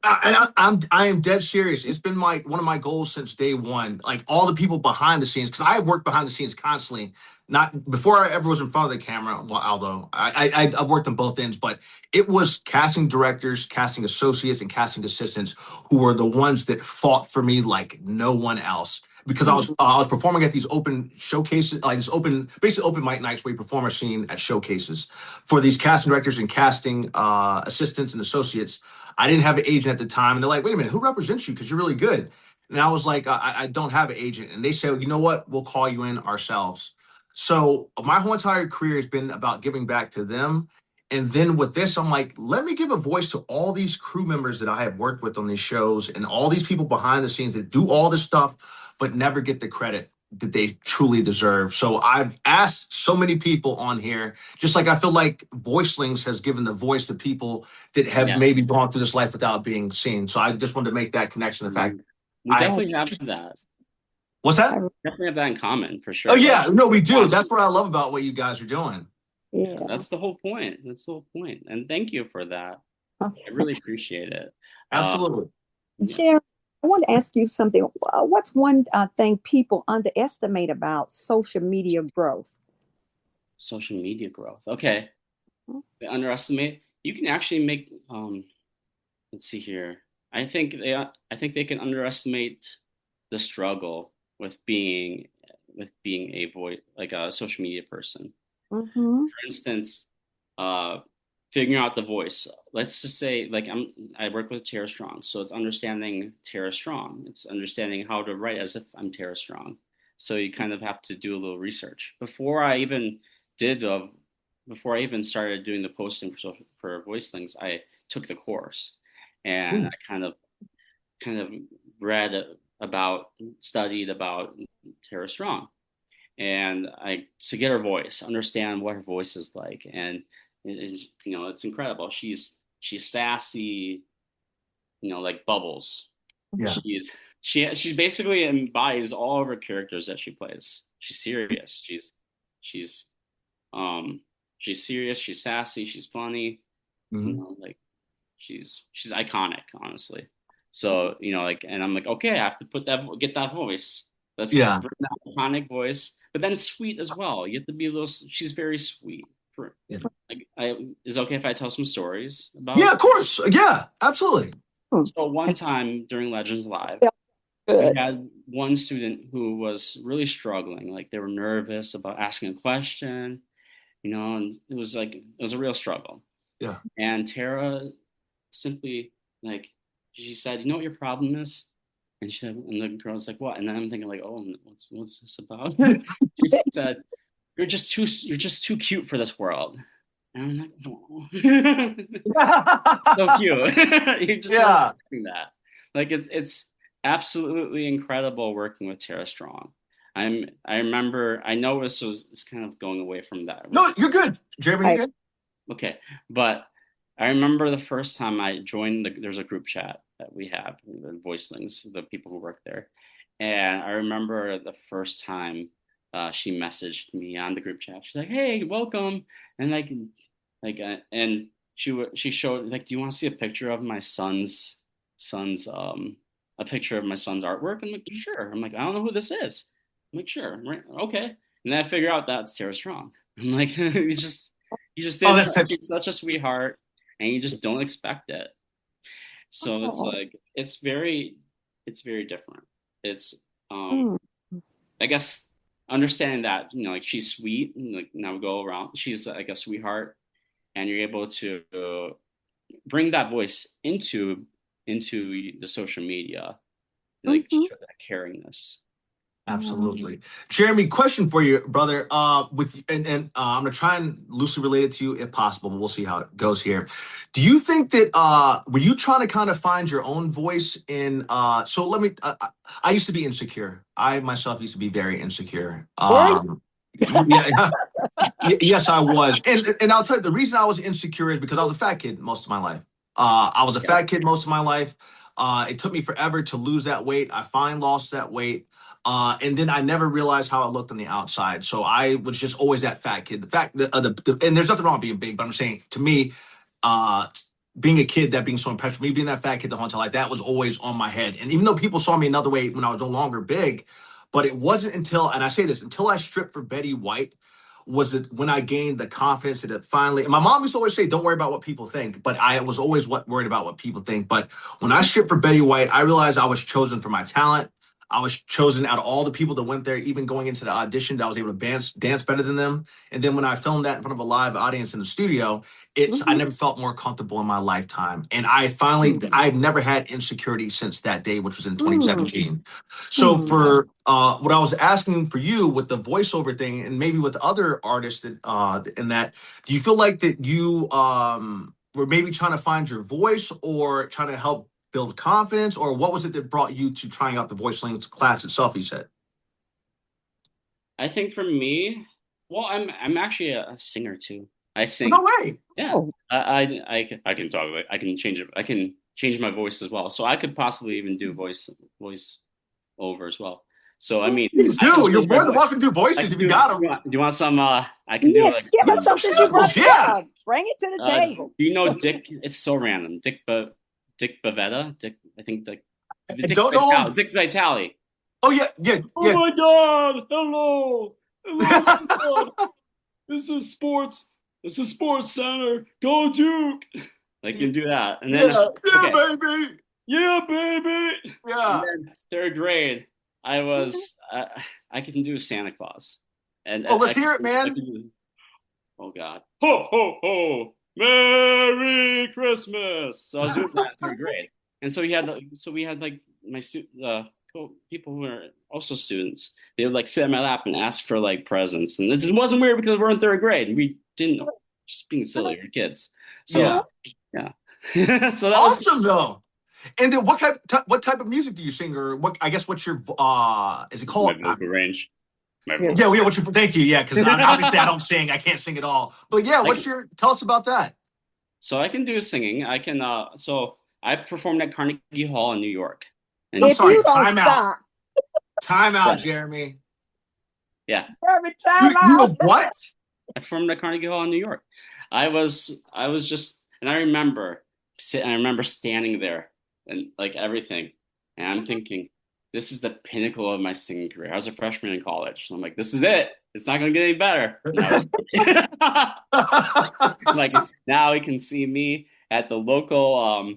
[SPEAKER 2] I am dead serious. It's been one of my goals since day one. Like all the people behind the scenes, because I worked behind the scenes constantly. Not before I ever was in front of the camera. Well, although I worked on both ends, but it was casting directors, casting associates, and casting assistants who were the ones that fought for me like no one else. Because I was performing at these open showcases, like basically open mic nights where you perform a scene at showcases for these casting directors and casting assistants and associates. I didn't have an agent at the time, and they're like, "Wait a minute, who represents you? Because you're really good." And I was like, I don't have an agent." And they said, "You know what? We'll call you in ourselves." So my whole entire career has been about giving back to them. And then with this, I'm like, let me give a voice to all these crew members that I have worked with on these shows and all these people behind the scenes that do all this stuff, but never get the credit that they truly deserve. So I've asked so many people on here, just like I feel like Voicelings has given the voice to people that have
[SPEAKER 3] Yeah.
[SPEAKER 2] maybe gone through this life without being seen. So I just wanted to make that connection. The fact
[SPEAKER 3] We
[SPEAKER 2] I
[SPEAKER 3] definitely have that.
[SPEAKER 2] what's that?
[SPEAKER 3] Definitely have that in common for
[SPEAKER 2] Oh
[SPEAKER 3] sure. Like,
[SPEAKER 2] yeah, no, we do.
[SPEAKER 3] um,
[SPEAKER 2] That's what I love about what you guys are doing.
[SPEAKER 3] yeah,
[SPEAKER 4] Yeah.
[SPEAKER 3] that's the whole point. That's the whole point. And thank you for that. I
[SPEAKER 4] Okay.
[SPEAKER 3] really appreciate it. Uh,
[SPEAKER 2] Absolutely.
[SPEAKER 3] yeah,
[SPEAKER 4] Sharon, I want to ask you something. What's one thing people underestimate about social media growth?
[SPEAKER 3] social media growth. Okay, they underestimate. You can actually make. Let's see here. I think they can underestimate the struggle with being a voice like a social media person.
[SPEAKER 4] Mm-hmm.
[SPEAKER 3] For instance, uh, figuring out the voice. Let's just say, like I work with Tara Strong, so it's understanding Tara Strong. It's understanding how to write as if I'm Tara Strong. So you kind of have to do a little research did before I even started doing the posting for Voicelings. I took the course, and I
[SPEAKER 2] Ooh.
[SPEAKER 3] kind of read about studied about Tara Strong and I to get her voice, understand what her voice is like, and it is it's incredible. She's sassy, like Bubbles.
[SPEAKER 2] Yeah.
[SPEAKER 3] She basically embodies all of her characters that she plays. She's serious. She's um she's serious. She's sassy. She's funny.
[SPEAKER 2] Mhm.
[SPEAKER 3] Like she's iconic, honestly. So like, and I'm like, okay, I have to get that voice. Let's
[SPEAKER 2] Yeah.
[SPEAKER 3] bring that iconic voice, but then sweet as well. You have to be a little. She's very sweet. For
[SPEAKER 2] Yeah.
[SPEAKER 3] like, is it okay if I tell some stories
[SPEAKER 2] Yeah,
[SPEAKER 3] about?
[SPEAKER 2] of course. Yeah, absolutely.
[SPEAKER 4] Hmm.
[SPEAKER 3] So one time during Legends Live,
[SPEAKER 4] Felt
[SPEAKER 3] we
[SPEAKER 4] good.
[SPEAKER 3] had one student who was really struggling. Like they were nervous about asking a question, and it was a real struggle.
[SPEAKER 2] Yeah.
[SPEAKER 3] And Tara simply like she said, "You know what your problem is?" And she said, and the girl's like, "What?" And then I'm thinking like, "Oh, what's this about?" She said, you're just too cute for this world." And I'm like, "Oh, so cute." You just weren't
[SPEAKER 2] Yeah.
[SPEAKER 3] expecting that. Like it's absolutely incredible working with Tara Strong. I remember I know it's kind of going away from that.
[SPEAKER 2] No, you're good. Jeremy, you're
[SPEAKER 4] I,
[SPEAKER 2] good.
[SPEAKER 3] Okay, but I remember the first time I joined there's a group chat that we have, the Voicelings, the people who work there, and I remember the first time she messaged me on the group chat. She's like, "Hey, welcome," and and she showed like, "Do you want to see a picture of my son's a picture of my son's artwork?" I'm like, "Sure." I'm like, "I don't know who this is." I'm like, "Sure, right, okay," and then I figure out that's Tara Strong. I'm like, you just
[SPEAKER 2] Oh,
[SPEAKER 3] didn't
[SPEAKER 2] that's
[SPEAKER 3] know.
[SPEAKER 2] such.
[SPEAKER 3] She's such a sweetheart, and you just don't expect it. So it's
[SPEAKER 4] oh,
[SPEAKER 3] like it's very different. It's um
[SPEAKER 4] mm,
[SPEAKER 3] I guess understanding that, like she's sweet, and like now we go around, she's like a sweetheart, and you're able to bring that voice into the social media, like show that caringness.
[SPEAKER 2] Absolutely. Jeremy, question for you, brother. I'm gonna try and loosely relate it to you if possible, but we'll see how it goes here. Do you think that were you trying to kind of find your own voice in so let me I used to be insecure. I myself used to be very insecure. Yeah, yes, I was. And I'll tell you the reason I was insecure is because I was a fat kid most of my life. I was a fat kid most of my life. It took me forever to lose that weight. I finally lost that weight. And then I never realized how I looked on the outside. So I was just always that fat kid. The fact that, and there's nothing wrong with being big, but I'm saying to me, uh, being a kid, that being so impressive, me being that fat kid the whole time, like that was always on my head. And even though people saw me another way when I was no longer big, but it wasn't until, and I say this, until I stripped for Betty White, was it when I gained the confidence that it finally, and my mom used to always say, don't worry about what people think, but I was always worried about what people think. But when I stripped for Betty White, I realized I was chosen for my talent. I was chosen out of all the people that went there, even going into the audition, that I was able to dance better than them. And then when I filmed that in front of a live audience in the studio, I never felt more comfortable in my lifetime. And I've never had insecurity since that day, which was in 2017. So for what I was asking for you with the voiceover thing, and maybe with other artists that in that, do you feel like that you were maybe trying to find your voice or trying to help build confidence, or what was it that brought you to trying out the Voicelings class itself? You said.
[SPEAKER 3] I think for me, well, I'm actually a singer too. I sing.
[SPEAKER 2] No way.
[SPEAKER 3] Yeah, I can talk about it. I can change it. I can change my voice as well. So I could possibly even do voice over as well. So I mean,
[SPEAKER 2] please do. You're more than welcome to do voices if you got them.
[SPEAKER 3] Do you want some? I can do like
[SPEAKER 4] give us something you brought. Yeah, bring it to the table.
[SPEAKER 3] Do you know Dick? It's so random. Dick Bavetta. I think Dick.
[SPEAKER 2] I don't know.
[SPEAKER 3] Dick Vitale.
[SPEAKER 2] Oh yeah.
[SPEAKER 3] Oh my God! Hello. This is sports. This is Sports Center. Go Duke! Like you can do that, and then
[SPEAKER 2] baby.
[SPEAKER 3] Yeah, baby.
[SPEAKER 2] Yeah.
[SPEAKER 3] And then third grade, I can do Santa Claus. And
[SPEAKER 2] let's hear it, man.
[SPEAKER 3] Oh God! Ho ho ho! Merry Christmas! So I was doing that in third grade, and so we had like my people who were also students. They would like sit in my lap and ask for like presents, and it wasn't weird because we're in third grade. We didn't just being silly, we're kids. So yeah. So that was
[SPEAKER 2] awesome though. And then what type of music do you sing, or what's your is it called?
[SPEAKER 3] My vocal range.
[SPEAKER 2] Thank you. Yeah, because obviously I don't sing. I can't sing at all. But yeah, tell us about that.
[SPEAKER 3] So I can do singing. I can so I performed at Carnegie Hall in New York.
[SPEAKER 2] And I'm sorry, time out, Jeremy.
[SPEAKER 3] Yeah.
[SPEAKER 4] Jeremy, time out.
[SPEAKER 2] You know what?
[SPEAKER 3] I performed at Carnegie Hall in New York. I was just, and I remember standing there and like everything, and I'm thinking, this is the pinnacle of my singing career. I was a freshman in college, so I'm like, this is it. It's not going to get any better. Like now you can see me at the local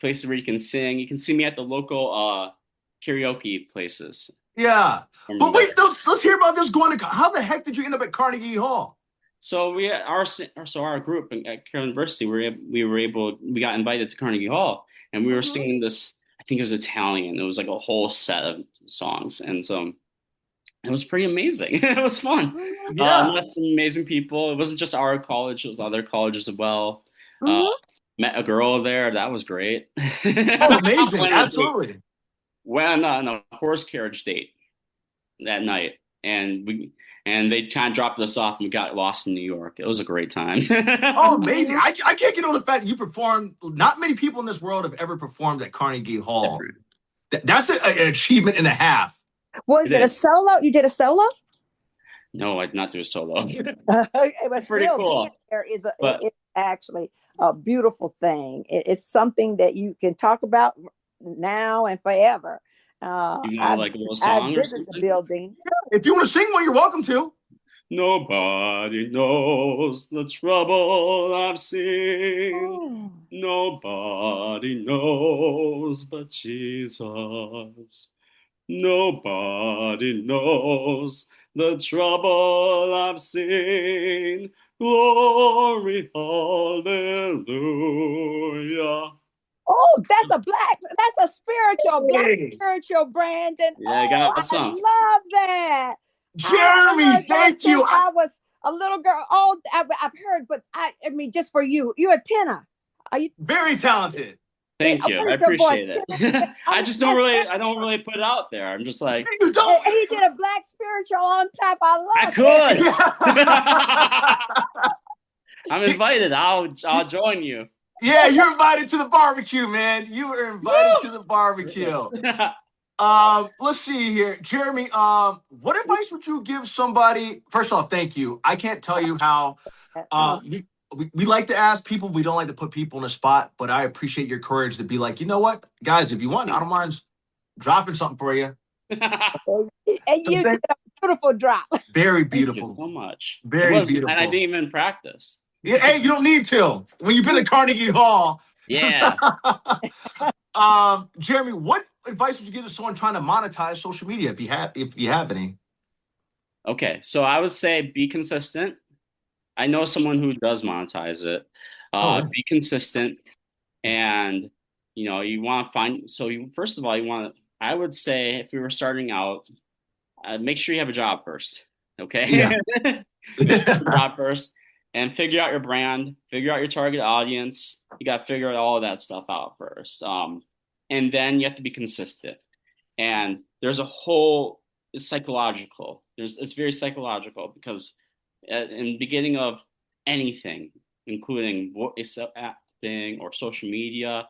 [SPEAKER 3] places where you can sing. You can see me at the local karaoke places.
[SPEAKER 2] Yeah, but wait, let's hear about this. How the heck did you end up at Carnegie Hall?
[SPEAKER 3] So our group at Carroll University, we got invited to Carnegie Hall, and we were singing this. I think it was Italian. It was like a whole set of songs, and so it was pretty amazing. It was fun.
[SPEAKER 2] Yeah,
[SPEAKER 3] met some amazing people. It wasn't just our college; it was other colleges as well. Met a girl there. That was great.
[SPEAKER 2] Oh, amazing! Absolutely.
[SPEAKER 3] Went on a horse carriage date that night, and they kind of dropped us off, and we got lost in New York. It was a great time.
[SPEAKER 2] Oh, amazing! I can't get over the fact that you performed. Not many people in this world have ever performed at Carnegie Hall. That's an achievement and a half.
[SPEAKER 4] Was it a solo? You did a solo?
[SPEAKER 3] No, I did not do a solo.
[SPEAKER 4] It was
[SPEAKER 3] pretty cool.
[SPEAKER 4] It's actually a beautiful thing. It's something that you can talk about now and forever.
[SPEAKER 3] Like a little song
[SPEAKER 4] or something? The building.
[SPEAKER 2] If you want to sing one, you're welcome to.
[SPEAKER 3] Nobody knows the trouble I've seen. Nobody knows but Jesus. Nobody knows the trouble I've seen. Glory, hallelujah.
[SPEAKER 4] Oh, that's a black
[SPEAKER 2] Hey,
[SPEAKER 4] spiritual, Brandon.
[SPEAKER 3] Yeah, I
[SPEAKER 4] Oh,
[SPEAKER 3] got
[SPEAKER 4] I
[SPEAKER 3] some.
[SPEAKER 4] love that. I
[SPEAKER 2] Jeremy,
[SPEAKER 4] heard that
[SPEAKER 2] thank you.
[SPEAKER 4] since I was a little girl. Oh, I've heard, but I mean, just for you, you're a tenor. Are you
[SPEAKER 2] Very talented.
[SPEAKER 3] Thank you.
[SPEAKER 4] what
[SPEAKER 3] I
[SPEAKER 4] is your voice?
[SPEAKER 3] appreciate it.
[SPEAKER 4] Tenor?
[SPEAKER 3] I just I don't really put it out there. I'm just like,
[SPEAKER 2] You don't.
[SPEAKER 4] And he did a black spiritual on top. I
[SPEAKER 3] I
[SPEAKER 4] love it.
[SPEAKER 3] could. I'm invited. I'll join you.
[SPEAKER 2] Yeah, you're invited to the barbecue, man. You were invited to the barbecue.
[SPEAKER 3] Yes.
[SPEAKER 2] Let's see here, Jeremy. What advice would you give somebody? First off, thank you. I can't tell you how.
[SPEAKER 4] Oh,
[SPEAKER 2] We like to ask people. We don't like to put people in a spot, but I appreciate your courage to be like, you know what, guys, if you want, I don't mind dropping something for you.
[SPEAKER 4] and you did a beautiful drop.
[SPEAKER 2] Very
[SPEAKER 3] Thank you
[SPEAKER 2] beautiful.
[SPEAKER 3] so much. It
[SPEAKER 2] Very
[SPEAKER 3] was, and I
[SPEAKER 2] beautiful.
[SPEAKER 3] didn't even practice.
[SPEAKER 2] Yeah, hey, you don't need to. When you've been to Carnegie Hall.
[SPEAKER 3] Yeah.
[SPEAKER 2] Jeremy, what advice would you give to someone trying to monetize social media if you have any?
[SPEAKER 3] Okay. So I would say be consistent. I know someone who does monetize it.
[SPEAKER 2] Oh, really?
[SPEAKER 3] Be consistent, and you want to find. So first of all, you want to. I would say if we were starting out, make sure you have a job first. Okay.
[SPEAKER 2] Yeah.
[SPEAKER 3] Make sure you have a job first, and figure out your brand, figure out your target audience. You got to figure all of that stuff out first. And then you have to be consistent. And there's a whole. It's psychological. It's very psychological because in the beginning of anything, including voice acting or social media,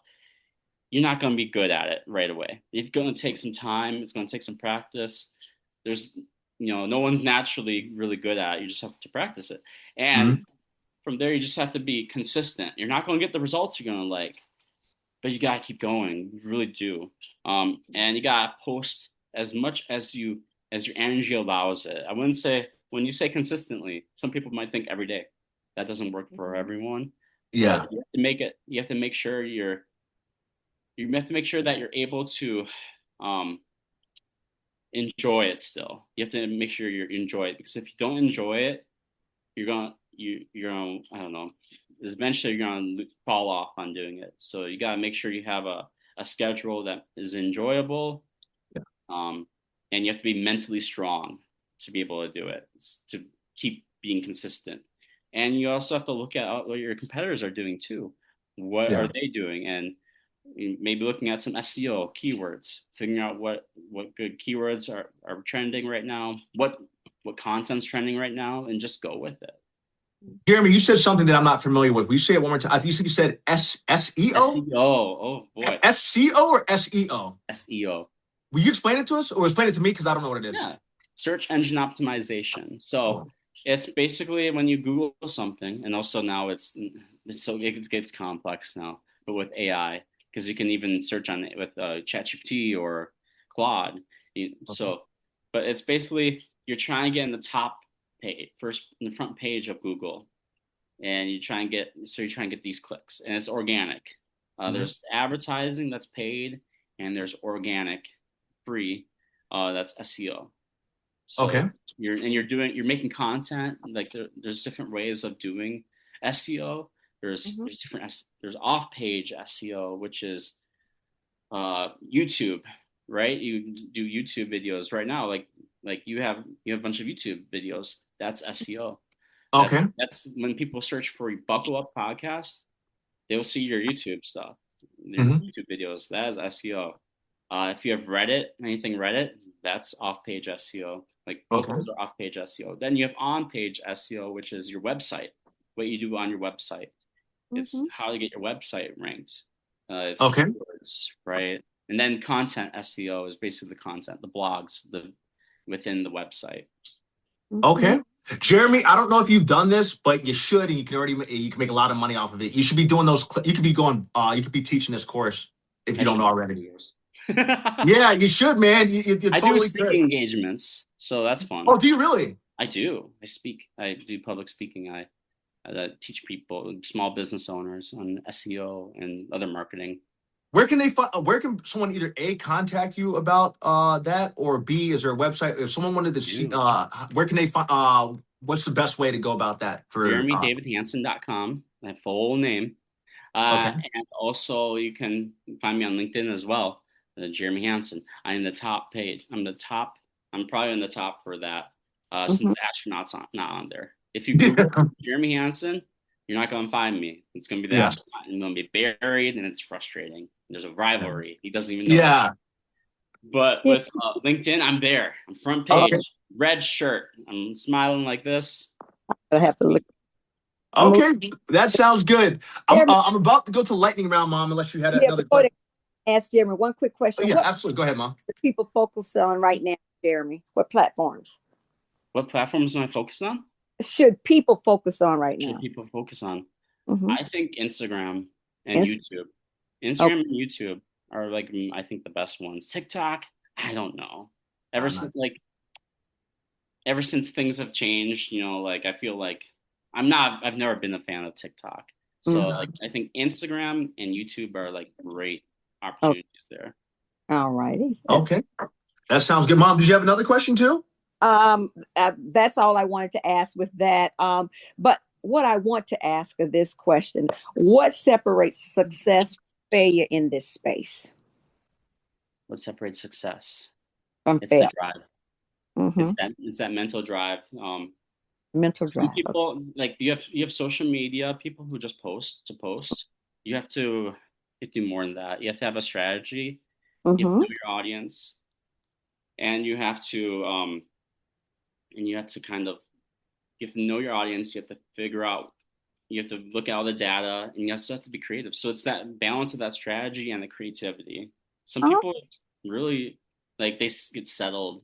[SPEAKER 3] you're not going to be good at it right away. It's going to take some time. It's going to take some practice. There's, no one's naturally really good at it. You just have to practice it. And
[SPEAKER 2] Mhm.
[SPEAKER 3] from there, you just have to be consistent. You're not going to get the results you're going to like, but you got to keep going. You really do. And you got to post as much as your energy allows it. I wouldn't say when you say consistently, some people might think every day. That doesn't work for everyone. But
[SPEAKER 2] Yeah.
[SPEAKER 3] you have to make it. You have to make sure you have to make sure that you're able to um, enjoy it still. You have to make sure you enjoy it because if you don't enjoy it, you're gonna I don't know. Eventually, you're gonna fall off on doing it. So you gotta make sure you have a schedule that is enjoyable,
[SPEAKER 2] Yeah.
[SPEAKER 3] um, and you have to be mentally strong to be able to do it. To keep being consistent, and you also have to look at what your competitors are doing too. What are
[SPEAKER 2] Yeah.
[SPEAKER 3] they doing? And maybe looking at some SEO keywords, figuring out what good keywords are trending right now, what content's trending right now, and just go with it.
[SPEAKER 2] Jeremy, you said something that I'm not familiar with. Will you say it one more time? I think you said SEO?
[SPEAKER 3] SEO, oh boy,
[SPEAKER 2] SCO or SEO?
[SPEAKER 3] SEO.
[SPEAKER 2] Will you explain it to us or explain it to me because I don't know what it is?
[SPEAKER 3] Yeah, search engine optimization. So
[SPEAKER 2] Oh,
[SPEAKER 3] it's basically when you Google something, and also now it gets complex now, but with AI, because you can even search on it with ChatGPT or Claude.
[SPEAKER 2] okay.
[SPEAKER 3] So, but it's basically you're trying to get in the top page, first in the front page of Google, and you're trying to get these clicks, and it's organic.
[SPEAKER 2] Mhm.
[SPEAKER 3] There's advertising that's paid, and there's organic, free, that's SEO. So
[SPEAKER 2] Okay.
[SPEAKER 3] you're making content like there's different ways of doing SEO.
[SPEAKER 4] Mhm.
[SPEAKER 3] There's off page SEO, which is YouTube, right? You do YouTube videos right now, like you have a bunch of YouTube videos. That's SEO.
[SPEAKER 2] Okay.
[SPEAKER 3] That's when people search for Buckle Up podcast, they'll see your YouTube stuff, your
[SPEAKER 2] Hmm.
[SPEAKER 3] YouTube videos. That is SEO. If you have Reddit, anything Reddit, that's off-page SEO. Like both
[SPEAKER 2] Okay.
[SPEAKER 3] those are off-page SEO. Then you have on-page SEO, which is your website, what you do on your website. It's
[SPEAKER 4] Mhm.
[SPEAKER 3] how to get your website ranked. It's
[SPEAKER 2] Okay.
[SPEAKER 3] keywords, right? And then content SEO is basically the content, the blogs, the within the website.
[SPEAKER 2] Okay. Jeremy, I don't know if you've done this, but you should, and you can make a lot of money off of it. You should be doing those. You could be going. You could be teaching this course if
[SPEAKER 3] I
[SPEAKER 2] you don't
[SPEAKER 3] should
[SPEAKER 2] know
[SPEAKER 3] do
[SPEAKER 2] already.
[SPEAKER 3] videos.
[SPEAKER 2] Yeah, you should, man. You
[SPEAKER 3] I do
[SPEAKER 2] totally
[SPEAKER 3] speaking
[SPEAKER 2] could.
[SPEAKER 3] engagements, so that's fun.
[SPEAKER 2] Oh, do you really?
[SPEAKER 3] I do. I speak. I do public speaking. I teach people, small business owners, on SEO and other marketing.
[SPEAKER 2] Where can where can someone either A, contact you about that, or B, is there a website? If someone wanted to see, where can they find, what's the best way to go about that for
[SPEAKER 3] JeremyDavidHansen.com, my full name.
[SPEAKER 2] okay.
[SPEAKER 3] And also you can find me on LinkedIn as well, Jeremy Hansen. I'm the top page. I'm probably in the top for that, since the astronaut's not on there. If you Google Jeremy Hansen, you're not going to find me. It's going to be the astronaut, and I'm going to be buried, and it's frustrating. There's a rivalry. He doesn't even know that. But with LinkedIn, I'm there. I'm front page, red shirt. I'm smiling like this.
[SPEAKER 4] I have to look.
[SPEAKER 2] Okay, that sounds good. I'm about to go to lightning round, Mom, unless you had another question.
[SPEAKER 4] Ask Jeremy one quick question.
[SPEAKER 2] What absolutely. Go ahead, Mom.
[SPEAKER 4] What people focus on right now, Jeremy? What platforms?
[SPEAKER 3] What platforms am I focused on?
[SPEAKER 4] Should people focus on right now?
[SPEAKER 3] Should people focus on? I think Instagram and YouTube. Instagram and YouTube are like, I think, the best ones. TikTok, I don't know. Ever since things have changed, I feel like I've never been a fan of TikTok. So I think Instagram and YouTube are like great opportunities there.
[SPEAKER 4] All righty.
[SPEAKER 2] Okay. That sounds good. Mom, did you have another question too?
[SPEAKER 4] That's all I wanted to ask with that. But what I want to ask of this question, what separates success from failure in this space?
[SPEAKER 3] What separates success?
[SPEAKER 4] It's
[SPEAKER 3] the drive. It's that mental drive.
[SPEAKER 4] Mental drive.
[SPEAKER 3] People like you have social media, people who just post to post. You have to do more than that. You have to have a strategy. You have to know your audience, and you have to you have to know your audience. You have to figure out. You have to look at all the data, and you also have to be creative. So it's that balance of that strategy and the creativity. Some people really they get settled.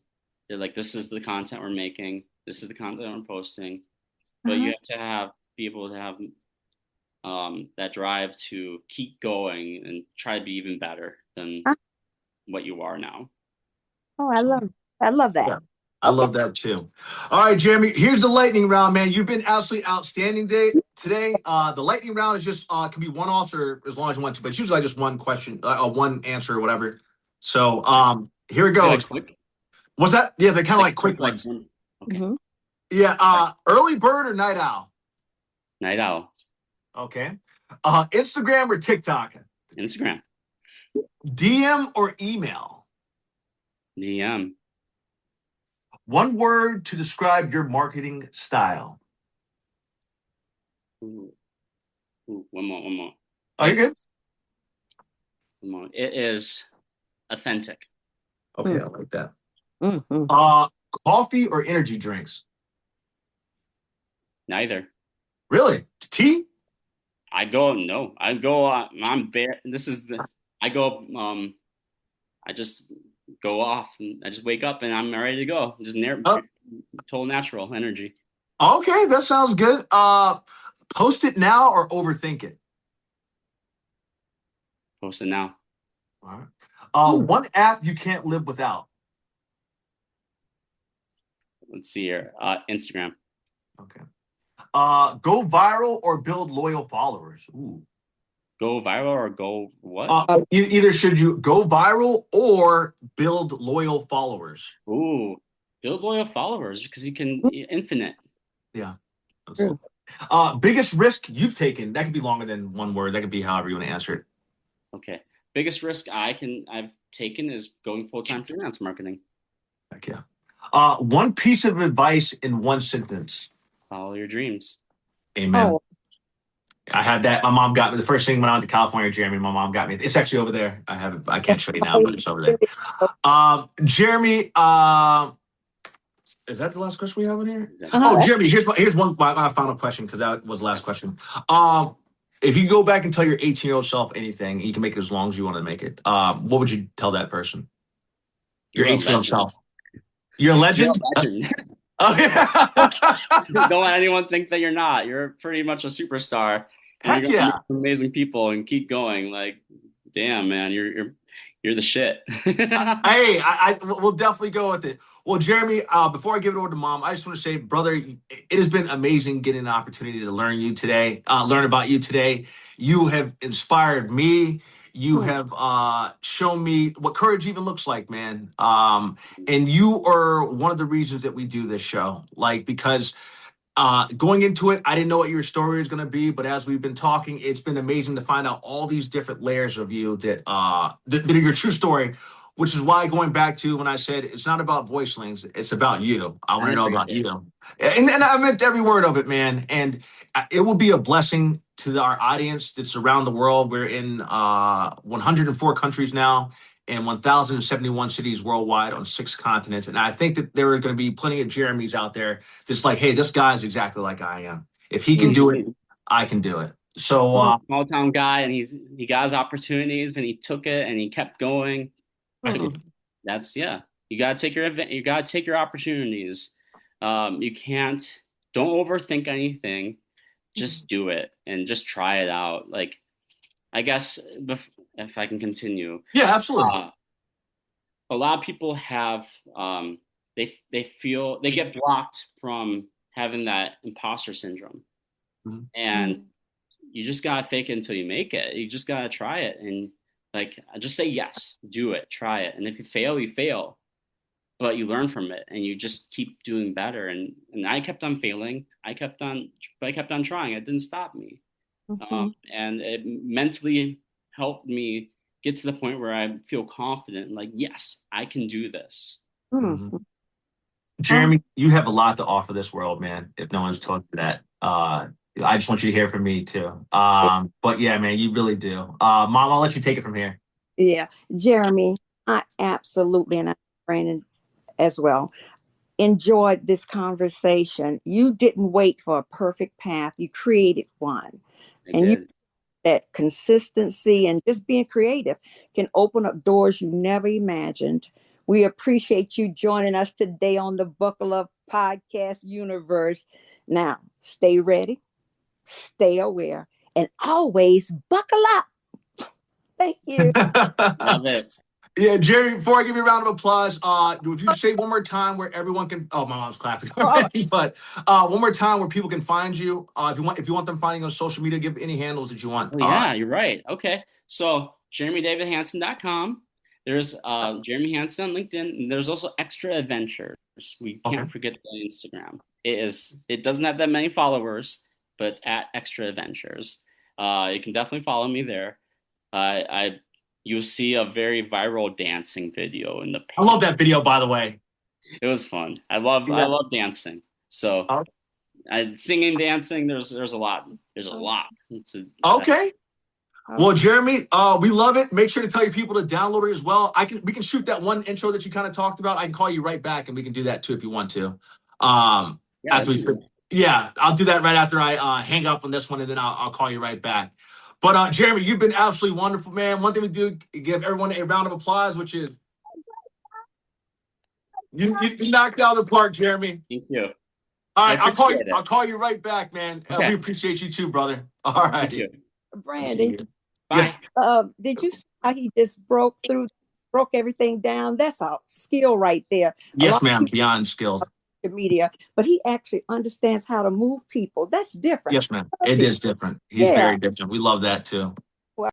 [SPEAKER 3] They're like, this is the content we're making. This is the content we're posting. But you have to be able to have that drive to keep going and try to be even better than what you are now.
[SPEAKER 4] Oh, I love that.
[SPEAKER 2] Yeah. I love that too. All right, Jeremy, here's the lightning round, man. You've been absolutely outstanding today. The lightning round is just can be one-offs or as long as you want to, but it's usually just one question, one answer or whatever. So here we go.
[SPEAKER 3] Like quick?
[SPEAKER 2] What's that? Yeah, they're kind of like quick ones.
[SPEAKER 3] Okay.
[SPEAKER 2] Yeah. Early bird or night owl?
[SPEAKER 3] Night owl.
[SPEAKER 2] Okay. Instagram or TikTok?
[SPEAKER 3] Instagram.
[SPEAKER 2] DM or email?
[SPEAKER 3] DM.
[SPEAKER 2] One word to describe your marketing style.
[SPEAKER 3] Ooh, one more.
[SPEAKER 2] Are you good?
[SPEAKER 3] One more. It is authentic.
[SPEAKER 2] Okay, I like that. Coffee or energy drinks?
[SPEAKER 3] Neither.
[SPEAKER 2] Really? Tea?
[SPEAKER 3] I'm bare. I just go off and I just wake up and I'm ready to go. Just total natural energy.
[SPEAKER 2] Okay, that sounds good. Post it now or overthink it?
[SPEAKER 3] Post it now.
[SPEAKER 2] All right. One app you can't live without?
[SPEAKER 3] Let's see here. Instagram.
[SPEAKER 2] Okay. Go viral or build loyal followers? Ooh.
[SPEAKER 3] Go viral or go what?
[SPEAKER 2] Either should you go viral or build loyal followers?
[SPEAKER 3] Ooh, build loyal followers because you can infinite.
[SPEAKER 2] Yeah. Biggest risk you've taken? That could be longer than one word. That could be however you want to answer it.
[SPEAKER 3] Okay. Biggest risk I've taken is going full-time freelance marketing.
[SPEAKER 2] Heck yeah. One piece of advice in one sentence.
[SPEAKER 3] Follow your dreams.
[SPEAKER 2] Amen. I had that. My mom got me the first thing when I went to California, Jeremy. My mom got me. It's actually over there. I have it. I can't show you now, but it's over there. Jeremy, is that the last question we have in here? Jeremy, here's my final question because that was the last question. If you go back and tell your 18-year-old self anything, you can make it as long as you want to make it. What would you tell that person? Your 18-year-old self. You're a legend.
[SPEAKER 3] Oh, yeah. Don't let anyone think that you're not. You're pretty much a superstar.
[SPEAKER 2] Heck yeah.
[SPEAKER 3] Amazing people and keep going. Like, damn, man, you're the shit.
[SPEAKER 2] Hey, we'll definitely go with it. Well, Jeremy, before I give it over to Mom, I just want to say, brother, it has been amazing getting an opportunity to learn about you today. You have inspired me. You have shown me what courage even looks like, man. And you are one of the reasons that we do this show. Like, because going into it, I didn't know what your story was going to be, but as we've been talking, it's been amazing to find out all these different layers of you that that are your true story. Which is why going back to when I said it's not about Voicelings, it's about you. I want to know about you, and I meant every word of it, man. And it will be a blessing to our audience that's around the world. We're in 104 countries now and 1,071 cities worldwide on 6 continents. And I think that there are going to be plenty of Jeremys out there that's like, hey, this guy's exactly like I am. If he can do it, I can do it. So
[SPEAKER 3] small town guy, and he got his opportunities and he took it and he kept going. That's You gotta take your opportunities. You can't don't overthink anything. Just do it and just try it out. Like, I guess if I can continue.
[SPEAKER 2] Yeah, absolutely.
[SPEAKER 3] A lot of people have they feel they get blocked from having that imposter syndrome. And you just gotta fake it until you make it. You just gotta try it, and like, just say yes, do it, try it, and if you fail, you fail, but you learn from it, and you just keep doing better. And I kept on failing, but I kept on trying. It didn't stop me, and it mentally helped me get to the point where I feel confident, like, yes, I can do this.
[SPEAKER 2] Jeremy, you have a lot to offer this world, man. If no one's told you that, I just want you to hear from me too. But yeah, man, you really do. Mom, I'll let you take it from here.
[SPEAKER 4] Yeah, Jeremy, I absolutely, and I'm Brandon as well, enjoyed this conversation. You didn't wait for a perfect path. You created one. You that consistency and just being creative can open up doors you never imagined. We appreciate you joining us today on the Buckle Up Podcast Universe. Now, stay ready, stay aware, and always buckle up. Thank you.
[SPEAKER 3] Love it.
[SPEAKER 2] Yeah, Jerry, before I give you a round of applause, would you say one more time where everyone can, oh, my mom's clapping already, but one more time where people can find you. If you want them finding on social media, give any handles that you want.
[SPEAKER 3] Oh, yeah, you're right. Okay. So JeremyDavidHansen.com. There's Jeremy Hansen on LinkedIn. And there's also Extra Adventures. We can't forget the Instagram. It doesn't have that many followers, but it's at Extra Adventures. You can definitely follow me there. You'll see a very viral dancing video in the page.
[SPEAKER 2] I love that video, by the way.
[SPEAKER 3] It was fun. I love dancing. So singing, dancing, there's a lot. There's a lot.
[SPEAKER 2] Okay. Well, Jeremy, we love it. Make sure to tell your people to download it as well. We can shoot that one intro that you kind of talked about. I can call you right back and we can do that too if you want to. I'll do that right after I hang up on this one, and then I'll call you right back. But Jeremy, you've been absolutely wonderful, man. One thing we do, give everyone a round of applause, which is you knocked out of the park, Jeremy.
[SPEAKER 3] Thank you.
[SPEAKER 2] All right, I'll call you right back, man.
[SPEAKER 3] Okay.
[SPEAKER 2] We appreciate you too, brother. All right.
[SPEAKER 3] Thank you.
[SPEAKER 4] Brandon,
[SPEAKER 2] Yes.
[SPEAKER 4] did you see how he just broke everything down? That's a skill right there.
[SPEAKER 2] Yes, ma'am. Beyond skilled.
[SPEAKER 4] Media, but he actually understands how to move people. That's different.
[SPEAKER 2] Yes, ma'am. It is different. He's very different. We love that too.